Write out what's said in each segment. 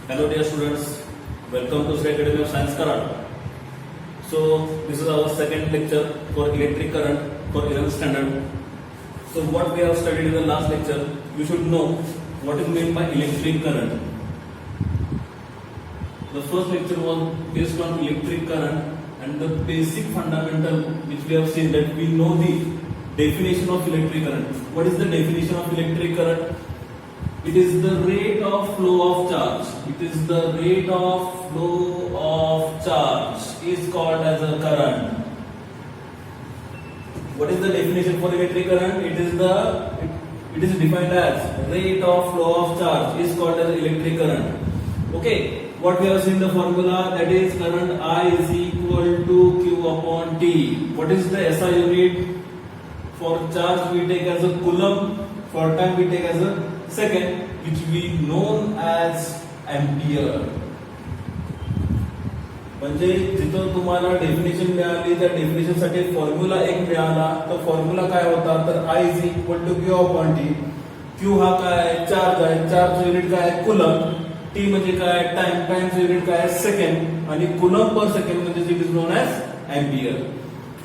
Hello dear students, welcome to Sri Academy of Science Karad. So this is our second lecture for electric current for 11th standard. So what we have studied in the last lecture, you should know what is meant by electric current. The first lecture was based on electric current and the basic fundamental which we have seen that we know the definition of electric current. What is the definition of electric current? It is the rate of flow of charge. It is the rate of flow of charge is called as a current. What is the definition for electric current? It is defined as rate of flow of charge is called as electric current. Okay, what we have seen the formula, that is current I is equal to Q upon T. What is the SI unit? For charge we take as a coulomb, for time we take as a second, which we known as ampere. म्हणजे जिथं तुम्हाला definition मिळाली त्या definition साठी formula एक मिळाला, तो formula काय होता तर I is equal to Q upon T. Q हा काय चार्ज आहे, चार्ज युनिट काय कुलम, T म्हणजे काय टाइम, टाइमचं युनिट काय सेकंड आणि कुलम पर सेकंड म्हणजे it is known as ampere.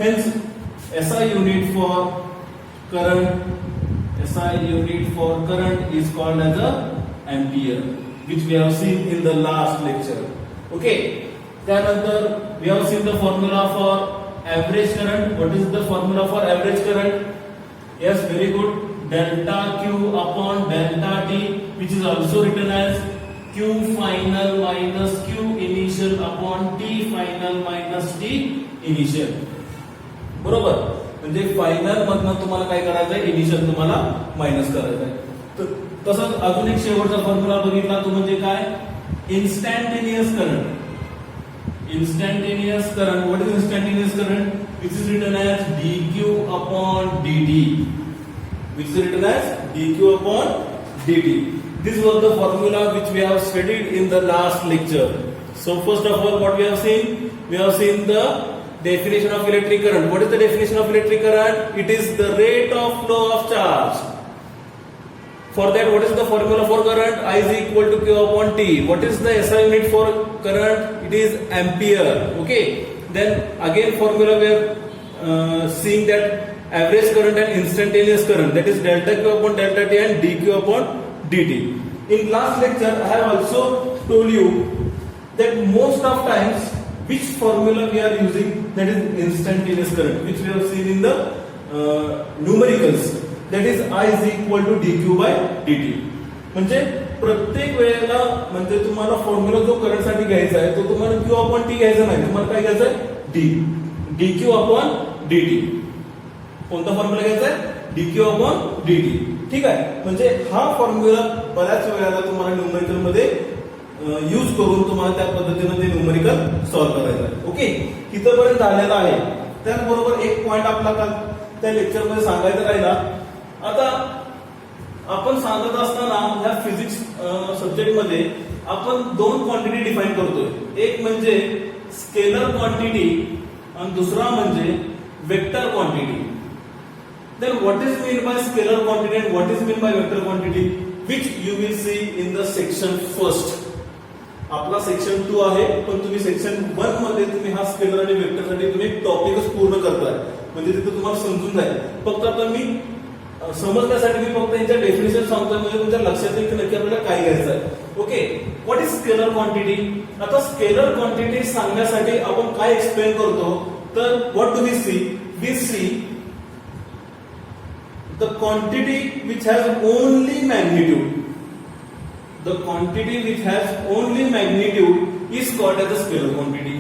Hence SI unit for current, SI unit for current is called as a ampere, which we have seen in the last lecture. Okay, त्यानंतर we have seen the formula for average current. What is the formula for average current? Yes, very good. Delta Q upon delta T, which is also written as Q final minus Q initial upon T final minus T initial. बरोबर, म्हणजे final मधनं तुम्हाला काय करायचं आहे, initial तुम्हाला minus करायचं आहे. तसंच अजून एक शेवटचा फॉर्म्युला बघितला तो म्हणजे काय, instantaneous current. Instantaneous current, what is instantaneous current? Which is written as dq upon dt, which is written as dq upon dt. This was the formula which we have studied in the last lecture. So first of all, what we have seen? We have seen the definition of electric current. What is the definition of electric current? It is the rate of flow of charge. For that, what is the formula for current? I is equal to Q upon T. What is the SI unit for current? It is ampere. Okay. Then again formula we are seeing that average current and instantaneous current, that is delta Q upon delta T and dQ upon dt. In last lecture, I have also told you that most of times which formula we are using, that is instantaneous current, which we have seen in the numericals, that is I is equal to dq by dt. म्हणजे प्रत्येक वेळेला म्हणजे तुम्हाला formula जो current साठी घ्यायचा आहे तो तुम्हाला q upon t घ्यायचा नाही, तुम्हाला काय घ्यायचं आहे dq upon dt. कोणता फॉर्म्युला घ्यायचा आहे dq upon dt. ठीक आहे, म्हणजे हा फॉर्म्युला बऱ्याच वेळेला तुम्हाला न्यूमेरिकल मध्ये यूज करून तुम्हाला त्या पद्धतीने ते न्यूमेरिकल सॉल्व्ह करायचं आहे. ओके, इथपर्यंत आलेला आहे. त्याचबरोबर एक पॉइंट आपला काल त्या लेक्चर मध्ये सांगायचा राहिला. आता आपण सांगत असताना या फिजिक्स सब्जेक्ट मध्ये आपण दोन क्वांटिटी डिफाइन करतोय, एक म्हणजे स्केलर क्वांटिटी आणि दुसरा म्हणजे vector quantity. Then what is meant by scalar quantity and what is meant by vector quantity, which you will see in the section first. आपला सेक्शन 2 आहे, पण तुम्ही सेक्शन 1 मध्ये तुम्ही हा स्केलर आणि वेक्टर साठी तुम्ही टॉपिकच पूर्ण करताय, म्हणजे तिथे तुम्हाला समजून जाईल. फक्त आता मी समजण्यासाठी मी फक्त यांच्या डेफिनेशन सांगतोय, म्हणजे तुमच्या लक्षात येईल की नक्की आपल्याला काय घ्यायचं आहे. Okay, what is scalar quantity? आता स्केलर क्वांटिटी सांगण्यासाठी आपण काय एक्सप्लेन करतो, तर what do we see? We see the quantity which has only magnitude. The quantity which has only magnitude is called as a scalar quantity.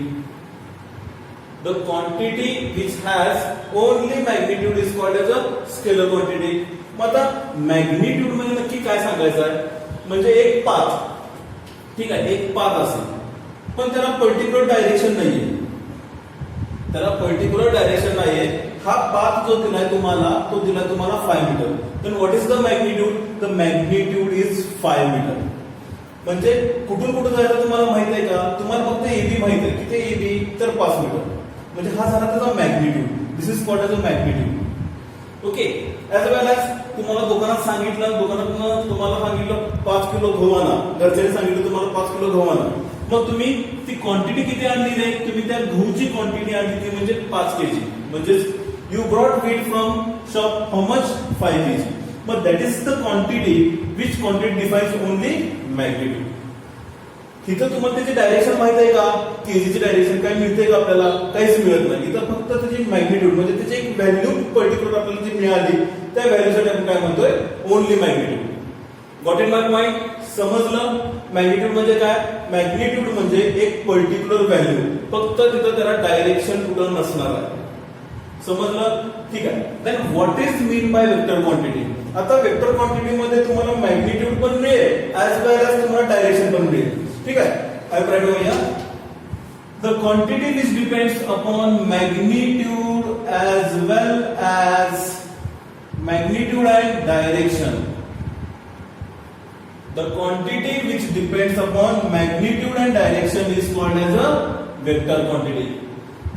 The quantity which has only magnitude is called as a scalar quantity. आता magnitude म्हणजे नक्की काय सांगायचं आहे, म्हणजे एक path, ठीक आहे, एक पाथ असेल पण त्याला पर्टिक्युलर डायरेक्शन नाहीये, त्याला पर्टिक्युलर डायरेक्शन नाहीये. हा पाथ जो दिलाय तुम्हाला तो दिलाय तुम्हाला 5 meter. Then what is the magnitude? The magnitude is 5 meter. म्हणजे कुठून कुठे जायचं तुम्हाला माहित आहे का? तुम्हाला फक्त एबी माहित आहे, किती एबी तर 5 मीटर, म्हणजे हा झाला त्याचा magnitude. This is called as a magnitude. Okay. As well as तुम्हाला दुकानात सांगितलं, दुकानात तुम्हाला सांगितलं 5 किलो गहू आणा, घरच्याने सांगितलं तुम्हाला 5 किलो गहू आणा, मग तुम्ही ती क्वांटिटी किती आणली नाही, तुम्ही त्या गहूची क्वांटिटी आणली ती म्हणजे 5 kg, म्हणजे you brought wheat from shop how much 5 kg. But that is the quantity which quantity defines only magnitude. इथं तुम्हाला त्याची डायरेक्शन माहित आहे का? केजीची डायरेक्शन काय मिळते का आपल्याला? काहीच मिळत नाही. इथं फक्त त्याची मॅग्निट्यूड म्हणजे त्याची एक व्हॅल्यू पर्टिक्युलर आपल्याला जी मिळाली त्या व्हॅल्यूसाठी आपण काय म्हणतोय? Only magnitude. Got in my point? समजलं? मॅग्निट्यूड म्हणजे काय? मॅग्निट्यूड म्हणजे एक पर्टिक्युलर व्हॅल्यू, फक्त तिथं त्याला डायरेक्शन कुठं नसणार आहे. समजलं? ठीक आहे. Then what is mean by vector quantity? आता वेक्टर क्वांटिटी मध्ये तुम्हाला मॅग्निट्यूड पण मिळेल ऍज वेल एज तुम्हाला डायरेक्शन पण मिळेल. ठीक आहे. I write over here the quantity which depends upon magnitude as well as magnitude and direction. The quantity which depends upon magnitude and direction is called as a vector quantity.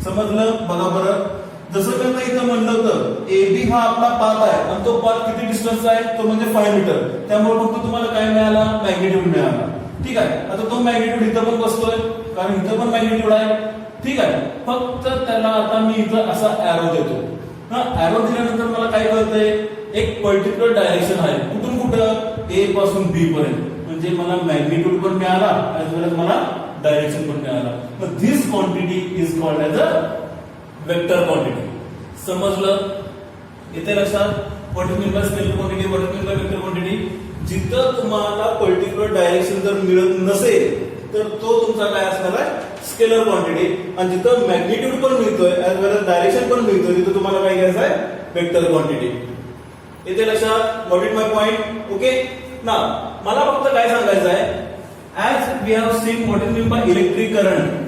समजलं? बघा बरं, जसं त्यांना इथं म्हणलं होतं AB हा आपला पाथ आहे आणि तो पाथ किती डिस्टन्स आहे? तो म्हणजे 5 मीटर. त्यामुळे फक्त तुम्हाला काय मिळाला? मॅग्निट्यूड मिळाला. ठीक आहे. आता तो मॅग्निट्यूड इथं पण बसतोय कारण इथं पण मॅग्निट्यूड आहे. ठीक आहे. फक्त त्याला आता मी इथं असा एरो देतो. हा एरो दिल्यानंतर मला काय कळतंय? एक पर्टिक्युलर डायरेक्शन आहे. कुठून कुठं? A पासून B पर्यंत. म्हणजे मला मॅग्निट्यूड पण मिळाला ऍज वेल एज मला डायरेक्शन पण मिळाला. मग this quantity is called as a vector quantity. समजलं? येते लक्षात? What is mean bye scalar quantity, what is mean by vector quantity? जिथं तुम्हाला पर्टिक्युलर डायरेक्शन जर मिळत नसेल तर तो तुमचा काय असणार आहे? Scalar quantity. आणि जिथं मॅग्निट्यूड पण मिळतोय ऍज वेल एज डायरेक्शन पण मिळतोय तिथं तुम्हाला काय घ्यायचं आहे? Vector quantity. येते लक्षात? What is my point? Okay. ना मला फक्त काय सांगायचं आहे? As we have seen what is mean by electric current,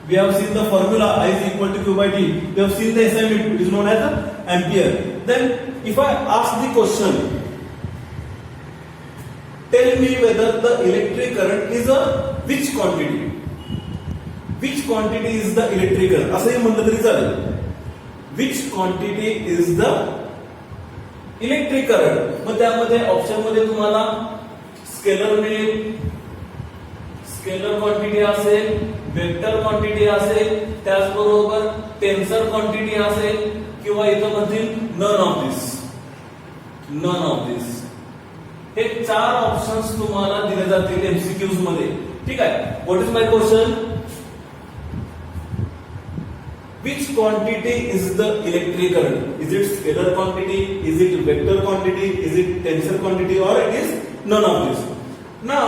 we have seen the formula I is equal to Q by T. We have seen the SI unit, it is known as the ampere. Then if I ask the question, tell me whether the electric current is a which quantity? Which quantity is the electric current? असंही म्हणलं तरी चालेल. Which quantity is the electric current? मग त्यामध्ये option मध्ये तुम्हाला scalar मिळेल, scalar quantity असेल, वेक्टर क्वांटिटी असेल, त्याचबरोबर टेन्सर क्वांटिटी असेल, किंवा इथं म्हणतील none of this. None of this हे 4 ऑप्शन्स तुम्हाला दिले जातील एमसीक्यूज मध्ये. ठीक आहे. What is my question? Which quantity is the electric current? Is it scalar quantity? Is it vector quantity? Is it tensor quantity? Or it is none of this? Now,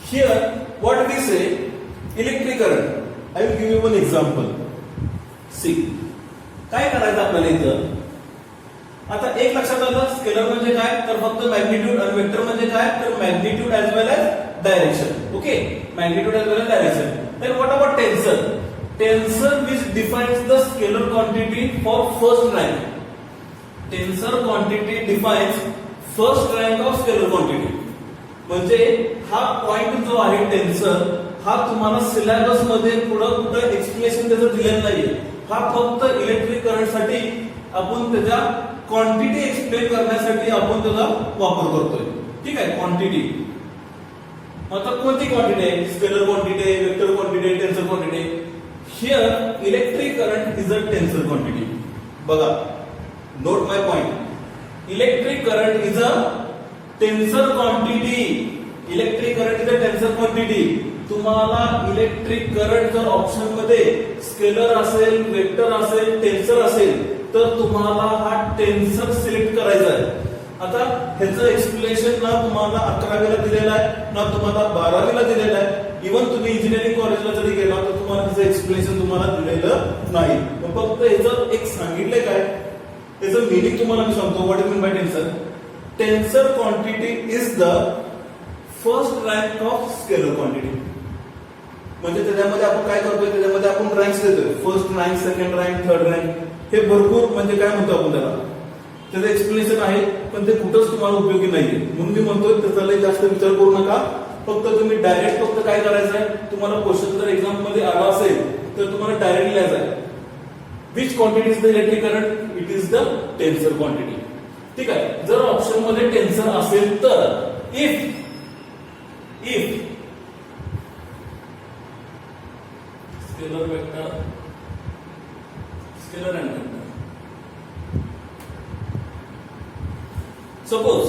here what we say electric current. I will give you one example. See, काय करायचं आपल्याला इथं? आता एक लक्षात आलं, scalar म्हणजे काय? तर फक्त मॅग्निट्यूड, आणि वेक्टर म्हणजे काय? तर magnitude as well as direction. Okay. Magnitude as well as direction. Then what about tensor? Tensor which defines the scalar quantity for first rank. Tensor quantity defines first rank of scalar quantity. म्हणजे हा point जो आहे टेन्सर, हा तुम्हाला syllabus मध्ये पुढं कुठं explanation त्याचं दिलेलं नाहीये. हा फक्त इलेक्ट्रिक करंट साठी आपण त्याच्या क्वांटिटी एक्सप्लेन करण्यासाठी आपण त्याचा वापर करतोय. ठीक आहे. क्वांटिटी आता कोणती क्वांटिटी आहे? स्केलर क्वांटिटी आहे, वेक्टर क्वांटिटी आहे, टेन्सर क्वांटिटी आहे. Here electric current is a tensor quantity. बघा, note my point. Electric current is a tensor quantity. Electric current is a tensor quantity. तुम्हाला इलेक्ट्रिक करंट जर option मध्ये scalar असेल, vector असेल, tensor असेल तर तुम्हाला हा टेन्सर सिलेक्ट करायचा आहे. आता ह्याचं एक्सप्लेनेशन ना तुम्हाला 11वीला दिलेलं आहे, ना तुम्हाला 12वीला दिलेलं आहे. इव्हन तुम्ही इंजिनिअरिंग कॉलेजला जरी गेला तर तुम्हाला त्याचं एक्सप्लेनेशन तुम्हाला दिलेलं नाही. फक्त ह्याचं एक सांगितलंय काय, त्याचं मिनिंग तुम्हाला मी सांगतो. What is mean by tensor? Tensor quantity is the first rank of scalar quantity. म्हणजे त्याच्यामध्ये आपण काय करतोय, त्याच्यामध्ये आपण रँक्स देतोय. First rank, second rank, third rank, हे भरपूर म्हणजे काय म्हणतो आपण त्याला, त्याचं एक्सप्लेनेशन आहे, पण ते कुठंच तुम्हाला उपयोगी नाहीये. म्हणून मी म्हणतोय त्याचा जास्त विचार करू नका. फक्त तुम्ही डायरेक्ट फक्त काय करायचं आहे, तुम्हाला क्वेश्चन जर एक्झाम मध्ये आला असेल तर तुम्हाला डायरेक्ट लिहायचं आहे. Which quantity is the electric current? It is the tensor quantity. ठीक आहे. जर ऑप्शन मध्ये टेन्सर असेल तर if scalar vector scalar and vector suppose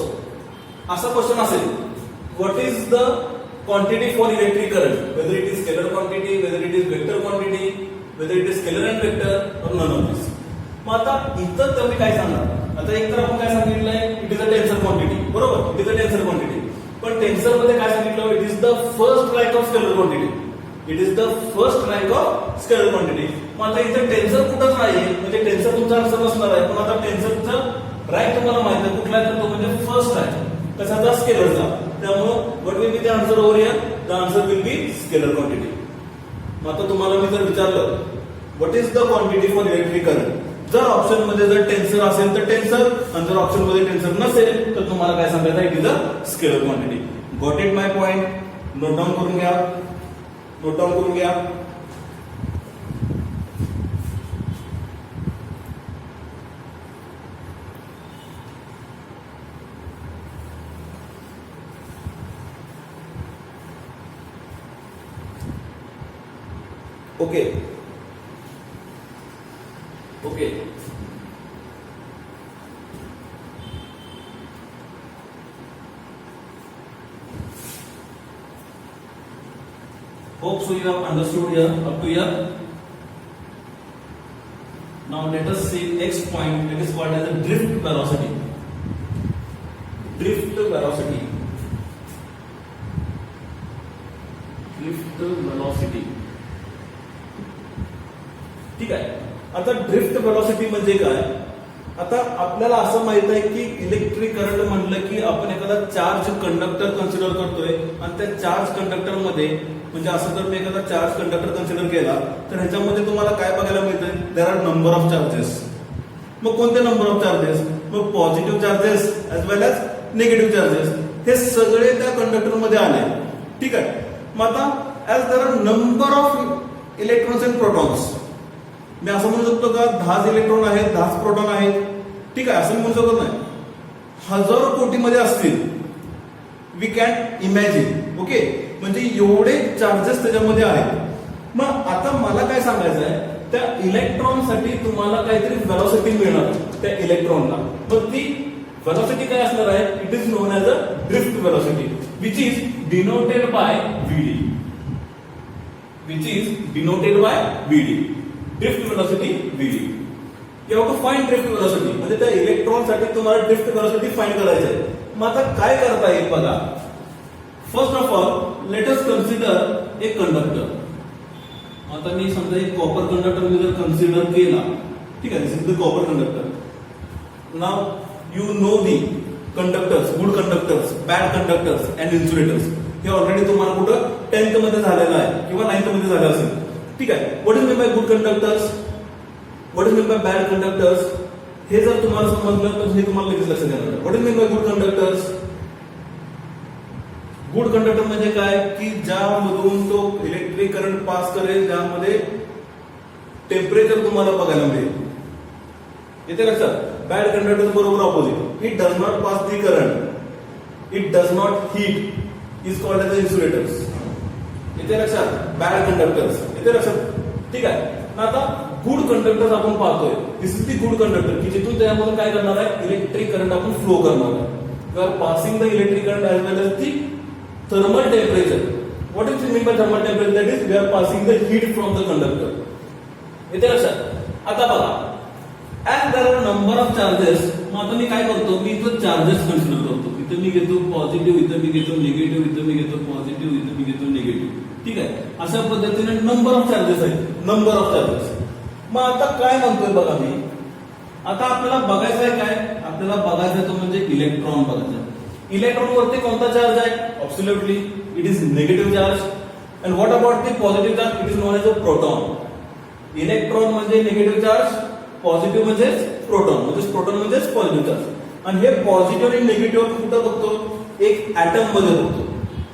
असा क्वेश्चन असेल what is the quantity for electric current whether it is scalar quantity whether it is vector quantity whether it is scalar and vector or none of this. मग आता इथं तुम्ही काय सांगणार. आता एक तर आपण काय सांगितलंय it is a tensor quantity बरोबर. It is a tensor quantity पण टेन्सर मध्ये काय सांगितलं it is the first rank of scalar quantity. It is the first rank of scalar quantity. मग आता इथे टेन्सर कुठंच नाहीये म्हणजे टेन्सर तुमचा आन्सर नसणार आहे. पण आता टेन्सरचं रँक तुम्हाला माहिती आहे कुठला आहे तर तो म्हणजे फर्स्ट आहे कशाचा स्केलरचा. त्यामुळं what will be the answer over here the answer will be scalar quantity. मग आता तुम्हाला मी जर विचारलं what is the quantity for electric current जर ऑप्शन मध्ये जर टेन्सर असेल तर टेन्सर आणि जर ऑप्शन मध्ये टेन्सर नसेल तर तुम्हाला काय सांगायचं it is a scalar quantity. Got it my point. Note down करून घ्या. नोट डाऊन करून घ्या. Okay okay hope so you have understood here up to here. Now let us see next point. It is called as a drift velocity. Drift velocity. Drift velocity. ठीक आहे. आता drift velocity म्हणजे काय. आता आपल्याला असं माहित आहे की इलेक्ट्रिक करंट म्हणलं की आपण एखादा चार्ज कंडक्टर कन्सिडर करतोय आणि त्या चार्ज कंडक्टर मध्ये म्हणजे असं जर मी एखादा चार्ज कंडक्टर कन्सिडर केला तर ह्याच्यामध्ये तुम्हाला काय बघायला मिळतंय देर आर नंबर ऑफ चार्जेस. मग कोणते नंबर ऑफ चार्जेस मग positive charges age well age negative charges हे सगळे त्या कंडक्टर मध्ये आले. ठीक आहे. मग आता as there are number of electrons and protons मी असं म्हणू शकतो का 10 इलेक्ट्रॉन आहेत 10 प्रोटॉन आहेत. ठीक आहे. असं म्हणू शकत नाही. हजारो कोटीमध्ये असतील वी कॅन इमॅजिन. ओके म्हणजे एवढे चार्जेस त्याच्यामध्ये आहेत. मग आता मला काय सांगायचं आहे त्या इलेक्ट्रॉनसाठी तुम्हाला काहीतरी वेलोसिटी मिळणार त्या इलेक्ट्रॉनला. मग ती वेलोसिटी काय असणार आहे it is known as a drift velocity which is denoted by VD. Which is denoted by VD. Drift velocity VD. You have to find drift velocity म्हणजे त्या इलेक्ट्रॉन साठी तुम्हाला ड्रिफ्ट वेलोसिटी फाइंड करायचं आहे. मग आता काय करता येईल बघा. First of all let us consider एक कंडक्टर. आता मी समजा एक कॉपर कंडक्टर मी जर कन्सिडर केला. ठीक आहे. This is the copper conductor. Now you know the conductors good conductors bad conductors and insulators हे ऑलरेडी तुम्हाला कुठं 10th मध्ये झालेलं आहे किंवा 9th मध्ये झालं असेल. ठीक आहे. What is mean bye good conductors what is mean bye bad conductors हे जर तुम्हाला समजलं तर हे तुम्हाला लगेच लक्षात येणार. What is mean bye good conductors good conductor म्हणजे काय की ज्यामधून तो इलेक्ट्रिक करंट पास करेल ज्यामध्ये टेम्परेचर तुम्हाला बघायला मिळेल. येते लक्षात. बॅड कंडक्टर बरोबर opposite. It does not pass the current it does not heat is called as insulators. येते लक्षात. बॅड कंडक्टर्स येते लक्षात. ठीक आहे. आता गुड कंडक्टर्स आपण पाहतोय. दिस इज दी गुड कंडक्टर की जिथून त्यामधून काय करणार आहे इलेक्ट्रिक करंट आपण फ्लो करणार आहे. We are passing the electric current as well as the thermal temperature. What is mean by thermal temperature? That is we are passing the heat from the conductor. इथे लक्षात. आता बघा as there are number of charges. मग आता मी काय करतो मी इथं charges consider करतो. इथं मी घेतो पॉझिटिव्ह इथं मी घेतो निगेटिव्ह इथं मी घेतो पॉझिटिव्ह इथं मी घेतो निगेटिव्ह. ठीक आहे. अशा पद्धतीने नंबर ऑफ चार्जेस आहेत. Number of charges. मग आता काय म्हणतोय बघा मी आता आपल्याला बघायचं आहे काय आपल्याला बघायचं आहे तो म्हणजे इलेक्ट्रॉन बघायचा. इलेक्ट्रॉन वरती कोणता चार्ज आहे absolutely it is negative charge. And what about the positive charge it is known as a proton. Electron म्हणजे निगेटिव्ह चार्ज पॉझिटिव्ह म्हणजे प्रोटॉन म्हणजेच पॉझिटिव्ह चार्ज. आणि हे पॉझिटिव्ह आणि निगेटिव्ह कुठं बघतो एक ऍटम मध्ये बघतो.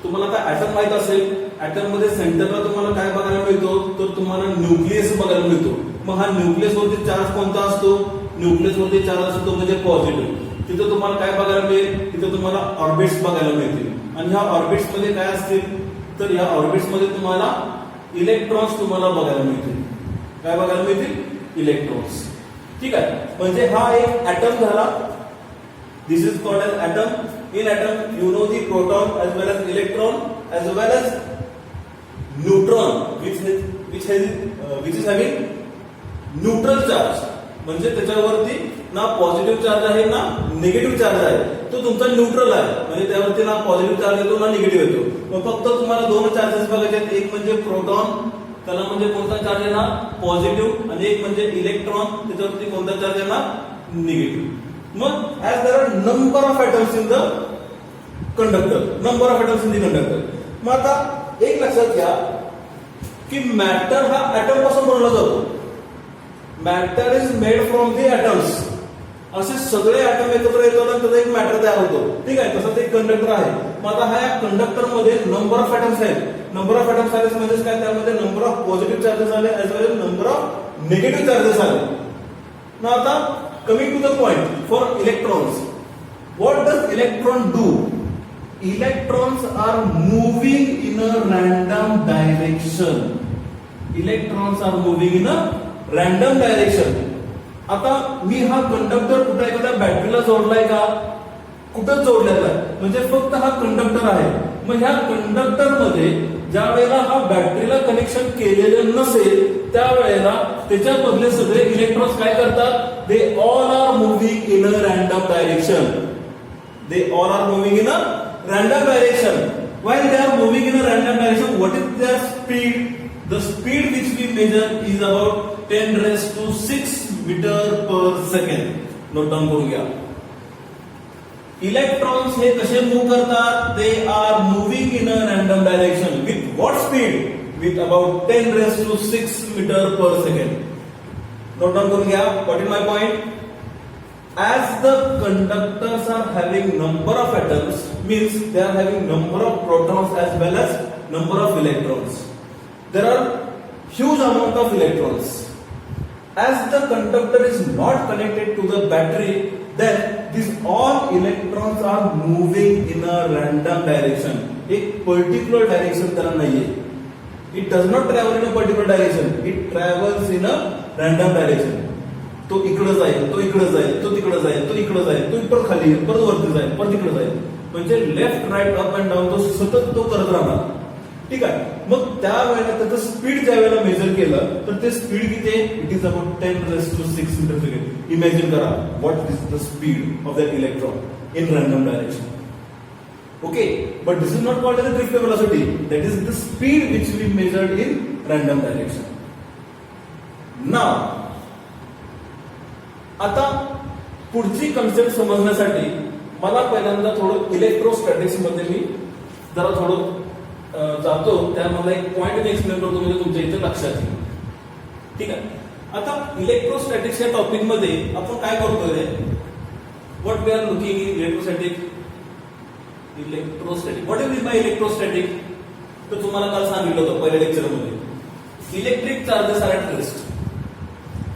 तुम्हाला आता ऍटम माहित असेल. ऍटम मध्ये सेंटरला तुम्हाला काय बघायला मिळतो तर तुम्हाला न्यूक्लियस बघायला मिळतो. मग हा न्यूक्लियस वरती चार्ज कोणता असतो न्यूक्लियस वरती चार्ज असतो तो म्हणजे पॉझिटिव्ह. तिथं तुम्हाला काय बघायला मिळेल, तिथं तुम्हाला ऑर्बिट्स बघायला मिळतील. आणि ह्या ऑर्बिट्स मध्ये काय असतील, तर ह्या ऑर्बिट्स मध्ये तुम्हाला इलेक्ट्रॉन्स तुम्हाला बघायला मिळतील. काय बघायला मिळतील? इलेक्ट्रॉन्स. ठीक आहे, म्हणजे हा एक ऍटम झाला. This is called as atom. In atom you know the proton as well as electron as well as neutron which is having neutral charge. म्हणजे त्याच्यावरती ना पॉझिटिव्ह चार्ज आहे ना निगेटिव्ह चार्ज आहे, तो तुमचा न्यूट्रल आहे. म्हणजे त्यावरती ना पॉझिटिव्ह चार्ज येतो ना निगेटिव्ह येतो. मग फक्त तुम्हाला दोन चार्जेस बघायचे आहेत, एक म्हणजे प्रोटॉन, त्याला म्हणजे कोणता चार्ज आहे ना पॉझिटिव्ह, आणि एक म्हणजे इलेक्ट्रॉन, त्याच्यावरती कोणता चार्ज आहे ना निगेटिव्ह. मग as there are number of atoms in the conductor, number of atoms in the conductor. मग आता एक लक्षात घ्या की मॅटर हा ऍटम पासून बनवला जातो. Matter is made from the atoms. असे सगळे ऍटम एकत्र येतात आणि त्याचा एक मॅटर तयार होतो. ठीक आहे, तसं ते कंडक्टर आहे. मग आता ह्या कंडक्टर मध्ये नंबर ऑफ ऍटम्स आहेत. नंबर ऑफ ऍटम्स आले म्हणजे काय, त्यामध्ये नंबर ऑफ पॉझिटिव्ह चार्जेस आले as well as number of negative charges आले. ना आता coming to the point for electrons. What does electron do? Electrons are moving in a random direction. Electrons are moving in a random direction. आता मी हा conductor कुठे एखाद्या बॅटरीला जोडलाय का? कुठं जोडलेला आहे? म्हणजे फक्त हा कंडक्टर आहे. मग ह्या कंडक्टर मध्ये ज्या वेळेला हा बॅटरीला कनेक्शन केलेलं नसेल त्यावेळेला त्याच्यामधले सगळे इलेक्ट्रॉन्स काय करतात? They all are moving in a random direction. They all are moving in a random direction. While they are moving in a random direction, what is their speed? The speed which we measure is about 10 raised to 6 meter per second. Note down करून घ्या. Electrons हे कसे move करतात? They are moving in a random direction. With what speed? With about 10 raised to 6 meter per second. Note down करून घ्या. What is my point? As the conductors are having number of atoms, means they are having number of protons as well as number of electrons. There are huge amount of electrons. As the conductor is not connected to the battery, then these all electrons are moving in a random direction. एक particular direction त्याला नाहीये. It does not travel in a particular direction. It travels in a random direction. तो इकडे जाईल, तो इकडे जाईल, तो तिकडे जाईल, तो इकडे जाईल, तो परत खाली येईल, परत वरती जाईल, परत तिकडे जाईल. म्हणजे left right up and down तो सतत तो करत राहणार. ठीक आहे, मग त्यावेळेला त्याचं स्पीड ज्या वेळेला मेजर केलं तर ते स्पीड किती आहे? It is about 10 raised to 6 meter second. Imagine करा what is the speed of that electron in random direction. Okay, but this is not called as drift velocity. That is the speed which we measured in random direction. Now आता पुढची concept समजण्यासाठी मला पहिल्यांदा थोडं electrostatics मध्ये मी जरा थोडं जातो. त्यामध्ये एक पॉइंट मी एक्सप्लेन करतो म्हणजे तुमच्या इथे लक्षात येईल. ठीक आहे, आता इलेक्ट्रोस्टॅटिक्स या टॉपिक मध्ये आपण काय करतोय? What we are looking in electrostatic. What is by electrostatic? तर तुम्हाला काल सांगितलं होतं पहिल्या लेक्चर मध्ये, electric charges are at rest.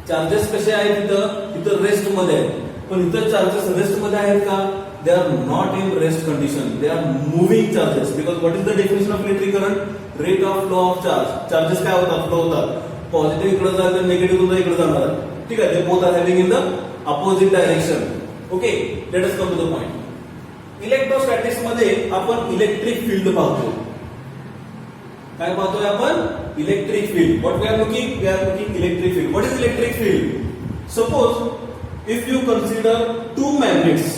Charges कसे आहेत? इथं रेस्ट मध्ये आहेत. पण इथं चार्जेस रेस्ट मध्ये आहेत का? They are not in rest condition. They are moving charges. Because what is the definition of electric current? Rate of flow of charge. Charges काय होतात? फ्लो होतात. पॉझिटिव्ह इकडे जाईल तर निगेटिव्ह सुद्धा इकडे जाणार. ठीक आहे, they both are having in the opposite direction. Okay, let us come to the point. Electrostatics मध्ये आपण इलेक्ट्रिक फील्ड पाहतो. काय पाहतोय आपण? Electric field. What we are looking? We are looking electric field. What is electric field? Suppose if you consider two magnets,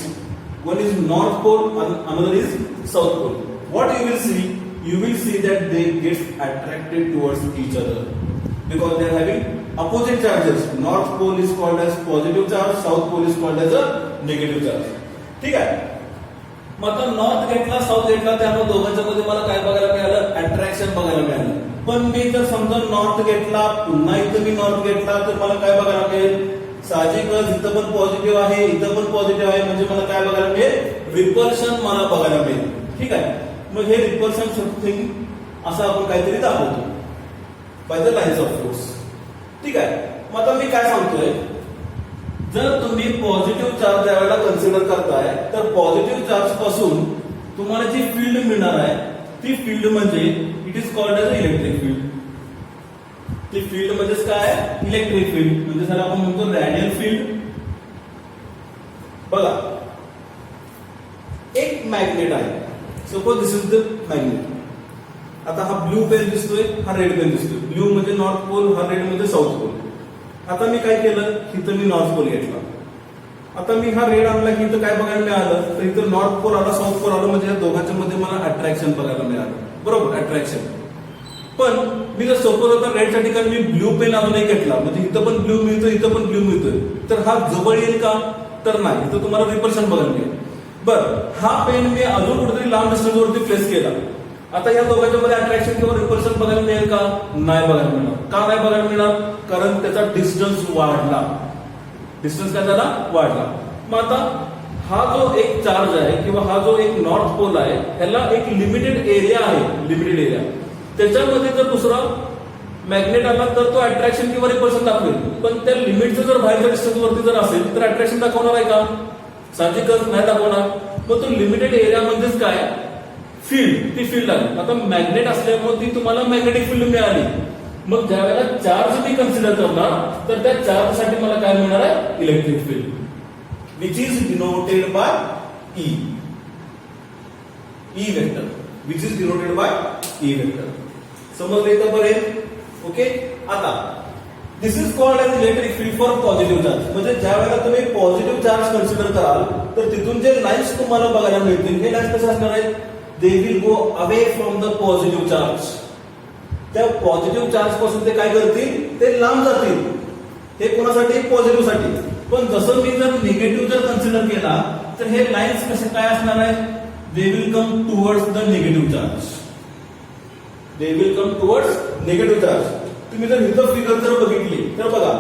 one is north pole and another is south pole, what you will see? You will see that they get attracted towards each other because they are having opposite charges. North pole is called as positive charge, south pole is called as a negative charge. ठीक आहे, मग आता north घेतला south घेतला त्यामुळे दोघांच्या मध्ये मला काय बघायला मिळालं? अट्रॅक्शन बघायला मिळालं. पण मी जर समजा नॉर्थ घेतला पुन्हा इथं मी नॉर्थ घेतला तर मला काय बघायला मिळेल? साहजिकच इथं पण पॉझिटिव्ह आहे, इथं पण पॉझिटिव्ह आहे, म्हणजे मला काय बघायला मिळेल? रिपल्शन मला बघायला मिळेल. ठीक आहे, मग हे रिपल्शन समथिंग असं आपण काहीतरी दाखवतो by the lines of force. ठीक आहे, मग आता मी काय सांगतोय? जर तुम्ही पॉझिटिव्ह चार्ज ज्यावेळेला कन्सिडर करताय तर पॉझिटिव्ह चार्ज पासून तुम्हाला जी फील्ड मिळणार आहे ती फील्ड म्हणजे it is called as electric field. ती फील्ड म्हणजेच काय आहे? Electric field. म्हणजे सर आपण म्हणतो रेडियल फील्ड. बघा, एक मॅग्नेट आहे. Suppose this is the magnet. आता हा ब्लू पेन दिसतोय, हा रेड पेन दिसतोय. ब्लू म्हणजे नॉर्थ पोल, हा रेड म्हणजे साऊथ पोल. आता मी काय केलं, इथं मी नॉर्थ पोल घेतला. आता मी हा रेड आणला की इथं काय बघायला मिळालं, तर इथं नॉर्थ पोल आला, साऊथ पोल आला, म्हणजे या दोघांच्या मध्ये मला अट्रॅक्शन बघायला मिळालं. बरोबर, अट्रॅक्शन. पण मी जर सपोज आता रेडच्या ठिकाणी मी ब्लू पेन अजूनही घेतला, म्हणजे इथं पण ब्लू मिळतोय, इथं पण ब्लू मिळतोय, तर हा जवळ येईल का? तर नाही. इथं तुम्हाला रिपल्शन बघायला मिळेल. बरं, हा पेन मी अजून कुठेतरी लांब डिस्टन्स वरती प्लेस केला. आता या दोघांच्या मध्ये अट्रॅक्शन किंवा रिपल्शन बघायला मिळेल का? नाही बघायला मिळणार. का नाही बघायला मिळणार? कारण त्याचा डिस्टन्स वाढला. डिस्टन्स काय झाला? वाढला. मग आता हा जो एक चार्ज आहे किंवा हा जो एक नॉर्थ पोल आहे, ह्याला एक लिमिटेड एरिया आहे. लिमिटेड एरिया, त्याच्यामध्ये जर दुसरा मॅग्नेट आला तर तो अट्रॅक्शन किंवा रिपल्शन दाखवेल. पण त्या लिमिटचं जर बाहेरच्या डिस्टन्स वरती जर असेल तर अट्रॅक्शन दाखवणार आहे का? साहजिकच नाही दाखवणार. मग तो लिमिटेड एरिया म्हणजेच काय? फील्ड. ती फील्ड आहे. आता मॅग्नेट असल्यामुळे ती तुम्हाला मॅग्नेटिक फील्ड मिळाली. मग ज्या वेळेला चार्ज मी कन्सिडर करणार तर त्या चार्ज साठी मला काय मिळणार आहे? Electric field, which is denoted by E. E vector, which is denoted by E vector. समजलं इथपर्यंत? ओके. आता this is called as electric field for positive charge. म्हणजे ज्या वेळेला तुम्ही पॉझिटिव्ह चार्ज कन्सिडर कराल तर तिथून जे लाईन्स तुम्हाला बघायला मिळतील, हे लाईन्स कसे असणार आहेत? They will go away from the positive charge. त्या पॉझिटिव्ह चार्ज पासून ते काय करतील? ते लांब जातील. हे कोणासाठी? पॉझिटिव्ह साठी. पण जसं मी जर निगेटिव्ह जर कन्सिडर केला तर हे लाईन्स कसे काय असणार आहेत? They will come towards the negative charge. They will come towards negative charge. तुम्ही जर इथं फिगर जर बघितली तर बघा,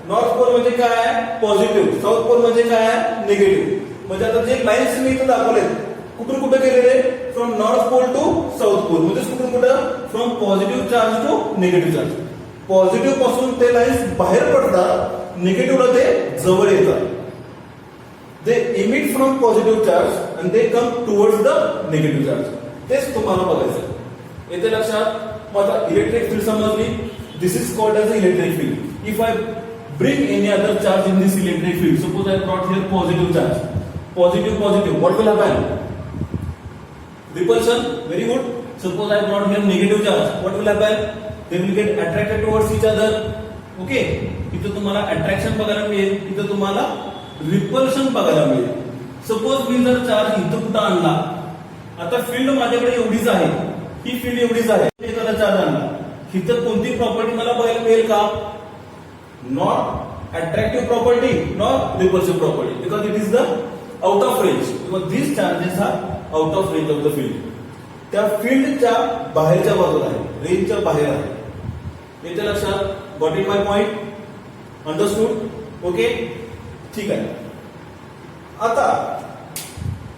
नॉर्थ पोल म्हणजे काय आहे? पॉझिटिव्ह. साऊथ पोल म्हणजे काय आहे? निगेटिव्ह. म्हणजे आता जे लाईन्स मी इथं दाखवले कुठून कुठे गेलेले? From north pole to south pole. म्हणजे कुठून कुठं? From positive charge to negative charge. Positive पासून ते लाईन्स बाहेर पडतात, निगेटिव्हला ते जवळ येतात. They emit from positive charge and they come towards the negative charge. तेच तुम्हाला बघायचं. येते लक्षात? मग आता इलेक्ट्रिक फील्ड समजली. This is called as electric field. If I bring any other charge in this electric field, suppose I brought here positive charge, positive, what will happen? Repulsion. Very good. Suppose I brought here negative charge, what will happen? They will get attracted towards each other. Okay. इथं तुम्हाला attraction बघायला मिळेल, इथं तुम्हाला repulsion बघायला मिळेल. Suppose मी जर charge इथं कुठं आणला, आता फील्ड माझ्याकडे एवढीच आहे, ही फील्ड एवढीच आहे, एखादा चार्ज आणला, इथं कोणती प्रॉपर्टी मला बघायला मिळेल का? Not attractive property nor repulsive property, because it is the out of range, because these charges are out of range of the field. त्या फील्डच्या बाहेरच्या बाजूला आहे, रेंजच्या बाहेर आहे. येते लक्षात? Got it my point? Understood? Okay, ठीक आहे. आता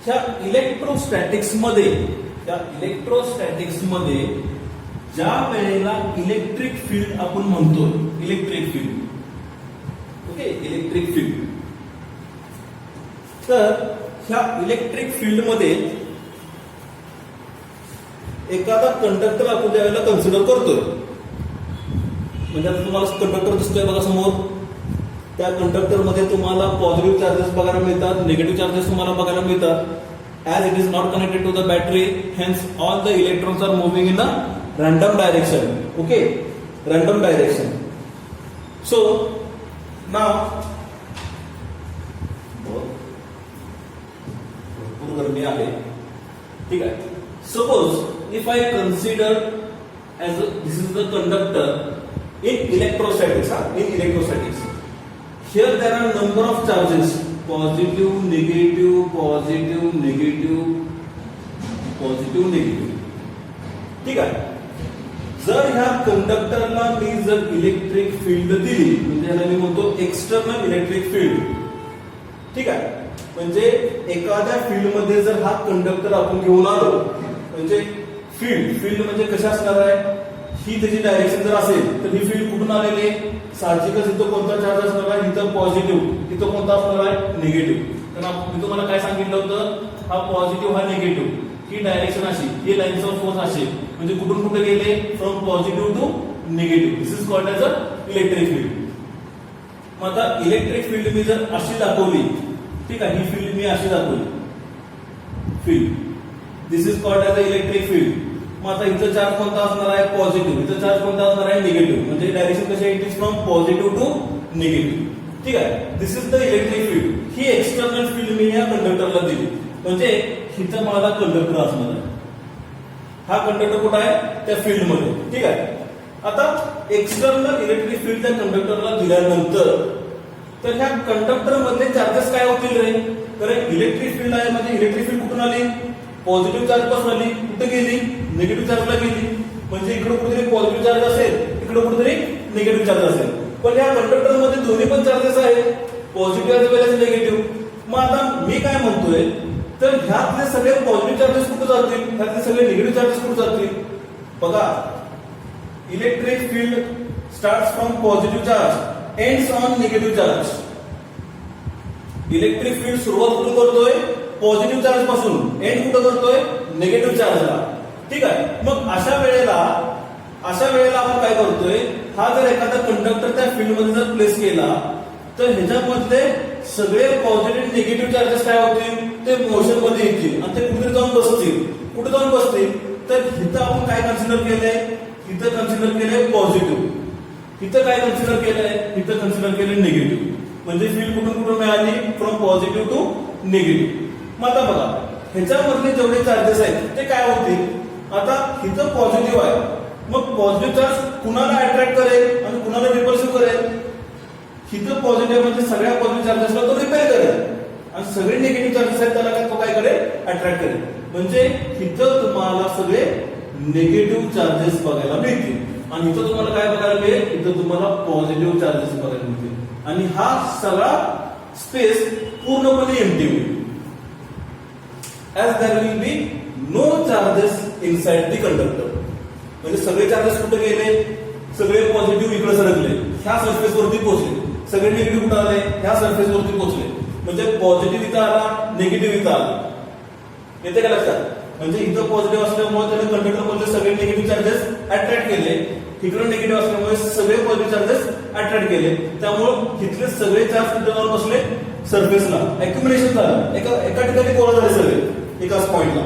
ह्या इलेक्ट्रोस्टॅटिक्स मध्ये ज्या वेळेला इलेक्ट्रिक फील्ड आपण म्हणतो, electric field, okay, electric field, तर ह्या इलेक्ट्रिक फील्ड मध्ये एखादा कंडक्टर आपण ज्यावेळेला कन्सिडर करतोय, म्हणजे आता तुम्हाला कंडक्टर दिसतोय बघा समोर, त्या कंडक्टर मध्ये तुम्हाला पॉझिटिव्ह चार्जेस बघायला मिळतात, निगेटिव्ह चार्जेस तुम्हाला बघायला मिळतात. As it is not connected to the battery, hence all the electrons are moving in a random direction. Okay, random direction. So now, भरपूर गरमी आहे, ठीक आहे. Suppose if I consider as this is the conductor in electrostatics, in electrostatics, here there are number of charges, positive, negative, positive, negative, positive, negative. ठीक आहे. जर ह्या कंडक्टरला मी जर इलेक्ट्रिक फील्ड दिली, म्हणजे याला मी म्हणतो एक्सटर्नल इलेक्ट्रिक फील्ड, ठीक आहे. म्हणजे एखाद्या फील्ड मध्ये जर हा कंडक्टर आपण घेऊन आलो, म्हणजे फील्ड म्हणजे कशा असणार आहे? ही त्याची डायरेक्शन जर असेल तर ही फील्ड कुठून आलेली आहे? साहजिकच इथं कोणता चार्ज असणार आहे? इथं पॉझिटिव्ह. इथं कोणता असणार आहे? निगेटिव्ह. तर मी तुम्हाला काय सांगितलं होतं? हा पॉझिटिव्ह हा निगेटिव्ह, ही डायरेक्शन अशी, ही लाईन्स ऑफ फोर्स अशी, म्हणजे कुठून कुठे गेले? From positive to negative. This is called as a electric field. मग आता इलेक्ट्रिक फील्ड मी जर अशी दाखवली, ठीक आहे, ही फील्ड मी अशी दाखवली, field, this is called as a electric field. मग आता इथं चार्ज कोणता असणार आहे? पॉझिटिव्ह. इथं चार्ज कोणता असणार आहे? निगेटिव्ह. म्हणजे डायरेक्शन कशी आहे? It is from positive to negative. ठीक आहे, this is the electric field. ही एक्सटर्नल फील्ड मी या कंडक्टरला दिली, म्हणजे इथं मला कंडक्टर असणार आहे. हा कंडक्टर कुठं आहे? त्या फील्ड मध्ये. ठीक आहे, आता एक्सटर्नल इलेक्ट्रिक फील्ड त्या कंडक्टरला दिल्यानंतर तर ह्या कंडक्टर मधले चार्जेस काय होतील रे? तर इलेक्ट्रिक फील्ड आहे, म्हणजे इलेक्ट्रिक फील्ड कुठून आली? पॉझिटिव्ह चार्ज पासून आली. कुठे गेली? निगेटिव्ह चार्जला गेली. म्हणजे इकडे कुठेतरी पॉझिटिव्ह चार्ज असेल, इकडे कुठेतरी निगेटिव्ह चार्ज असेल. पण या कंडक्टर मध्ये दोन्ही पण चार्जेस आहेत, positive edge well age negative. मग आता मी काय म्हणतोय, तर ह्यातले सगळे पॉझिटिव्ह चार्जेस कुठे जातील? ह्यातले सगळे निगेटिव्ह चार्जेस कुठे जातील? बघा, electric field starts from positive charge, ends on negative charge. Electric field सुरुवात कुठून करतोय? पॉझिटिव्ह चार्ज पासून. एंड कुठं करतोय? निगेटिव्ह चार्जला. ठीक आहे, मग अशा वेळेला आपण काय करतोय? हा जर एखादा कंडक्टर त्या फील्ड मध्ये जर प्लेस केला, तर ह्याच्यामधले सगळे पॉझिटिव्ह निगेटिव्ह चार्जेस काय होतील? ते मोशन मध्ये येतील आणि ते कुठे जाऊन बसतील. कुठे जाऊन बसतील? तर इथं आपण काय कन्सिडर केलंय? इथं कन्सिडर केलंय पॉझिटिव्ह. इथं काय कन्सिडर केलंय? इथं कन्सिडर केलंय निगेटिव्ह. म्हणजे फील्ड कुठून कुठून मिळाली? From positive to negative. मग आता बघा, ह्याच्यामधले जेवढे चार्जेस आहेत ते काय होतील? आता इथं पॉझिटिव्ह आहे, मग पॉझिटिव्ह चार्ज कुणाला अट्रॅक्ट करेल आणि कुणाला रिपल्सिव्ह करेल? इथं पॉझिटिव्ह म्हणजे सगळ्या पॉझिटिव्ह चार्जेसला तो रिपेल करेल आणि सगळे निगेटिव्ह चार्जेस आहेत त्याला तो काय करेल? अट्रॅक्ट करेल. म्हणजे इथं तुम्हाला सगळे निगेटिव्ह चार्जेस बघायला मिळतील आणि इथं तुम्हाला काय बघायला मिळेल? इथं तुम्हाला पॉझिटिव्ह चार्जेस बघायला मिळतील आणि हा सगळा स्पेस पूर्णपणे एम्प्टी होईल. as there will be no charges inside the conductor. म्हणजे सगळे चार्जेस कुठे गेले? सगळे पॉझिटिव्ह इकडे सरकले, ह्या सरफेस वरती पोहोचले. सगळे निगेटिव्ह कुठे आले? ह्या सरफेस वरती पोहोचले. म्हणजे पॉझिटिव्ह इथं आला, निगेटिव्ह इथं आला. येते का लक्षात? म्हणजे इथं पॉझिटिव्ह असल्यामुळे त्याने कंडक्टर मधले सगळे निगेटिव्ह चार्जेस अट्रॅक्ट केले, इकडे निगेटिव्ह असल्यामुळे सगळे पॉझिटिव्ह चार्जेस अट्रॅक्ट केले. त्यामुळे इथले सगळे चार्ज कुठे जाऊन बसले? सरफेसला. अॅक्युमुलेशन झालं, एका ठिकाणी गोळा झाले सगळे एकाच पॉइंटला.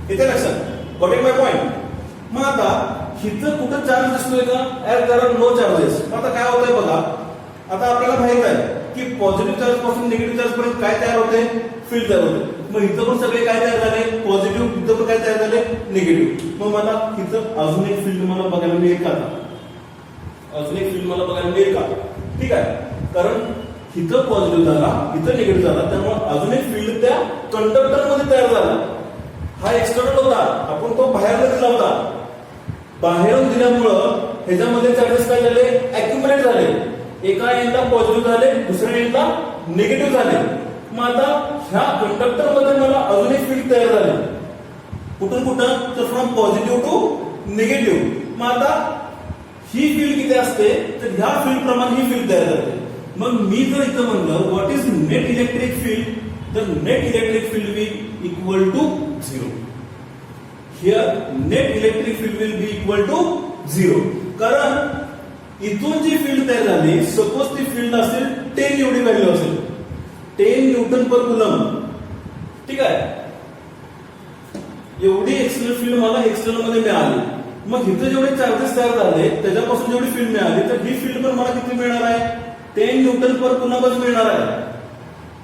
येते लक्षात? What is my point? मग आता इथं कुठं चार्ज दिसतोय का? As there are no charges. आता काय होतंय बघा, आता आपल्याला माहित आहे की पॉझिटिव्ह चार्ज पासून निगेटिव्ह चार्ज पर्यंत काय तयार होते? फील्ड तयार होते. मग इथं पण सगळे काय तयार झाले? पॉझिटिव्ह. इथं पण काय तयार झाले? निगेटिव्ह. मग मला इथं अजून एक फील्ड मला बघायला मिळेल का? अजून एक फील्ड मला बघायला मिळेल का? ठीक आहे, कारण इथं पॉझिटिव्ह झाला, इथं निगेटिव्ह झाला, त्यामुळे अजून एक फील्ड त्या कंडक्टर मध्ये तयार झाला. हा एक्सटर्नल होता, आपण तो बाहेर दिला होता. बाहेरून दिल्यामुळं ह्याच्यामध्ये चार्जेस काय झाले? अॅक्युमुलेट झाले. एका एंडला पॉझिटिव्ह झाले, दुसऱ्या एंडला निगेटिव्ह झाले. मग आता ह्या कंडक्टर मध्ये मला अजून एक फील्ड तयार झाले. कुठून कुठं? तर फ्रॉम पॉझिटिव्ह टू निगेटिव्ह. मग आता ही फील्ड किती असते? तर ह्या फील्ड प्रमाणे ही फील्ड तयार झाली. मग मी जर इथं म्हणलं what is net electric field, तर net electric field will equal to 0. Here net electric field will be equal to 0. कारण इथून जी फील्ड तयार झाली, सपोज ती फील्ड असेल 10 एवढी व्हॅल्यू असेल, 10 न्यूटन पर कुलम. ठीक आहे, एवढी एक्सटर्नल फील्ड मला एक्सटर्नल मध्ये मिळाली. मग इथं जेवढे चार्जेस तयार झाले त्याच्यापासून जेवढी फील्ड मिळाली, तर ही फील्ड पण मला किती मिळणार आहे? 10 न्यूटन पर कुलमच मिळणार आहे.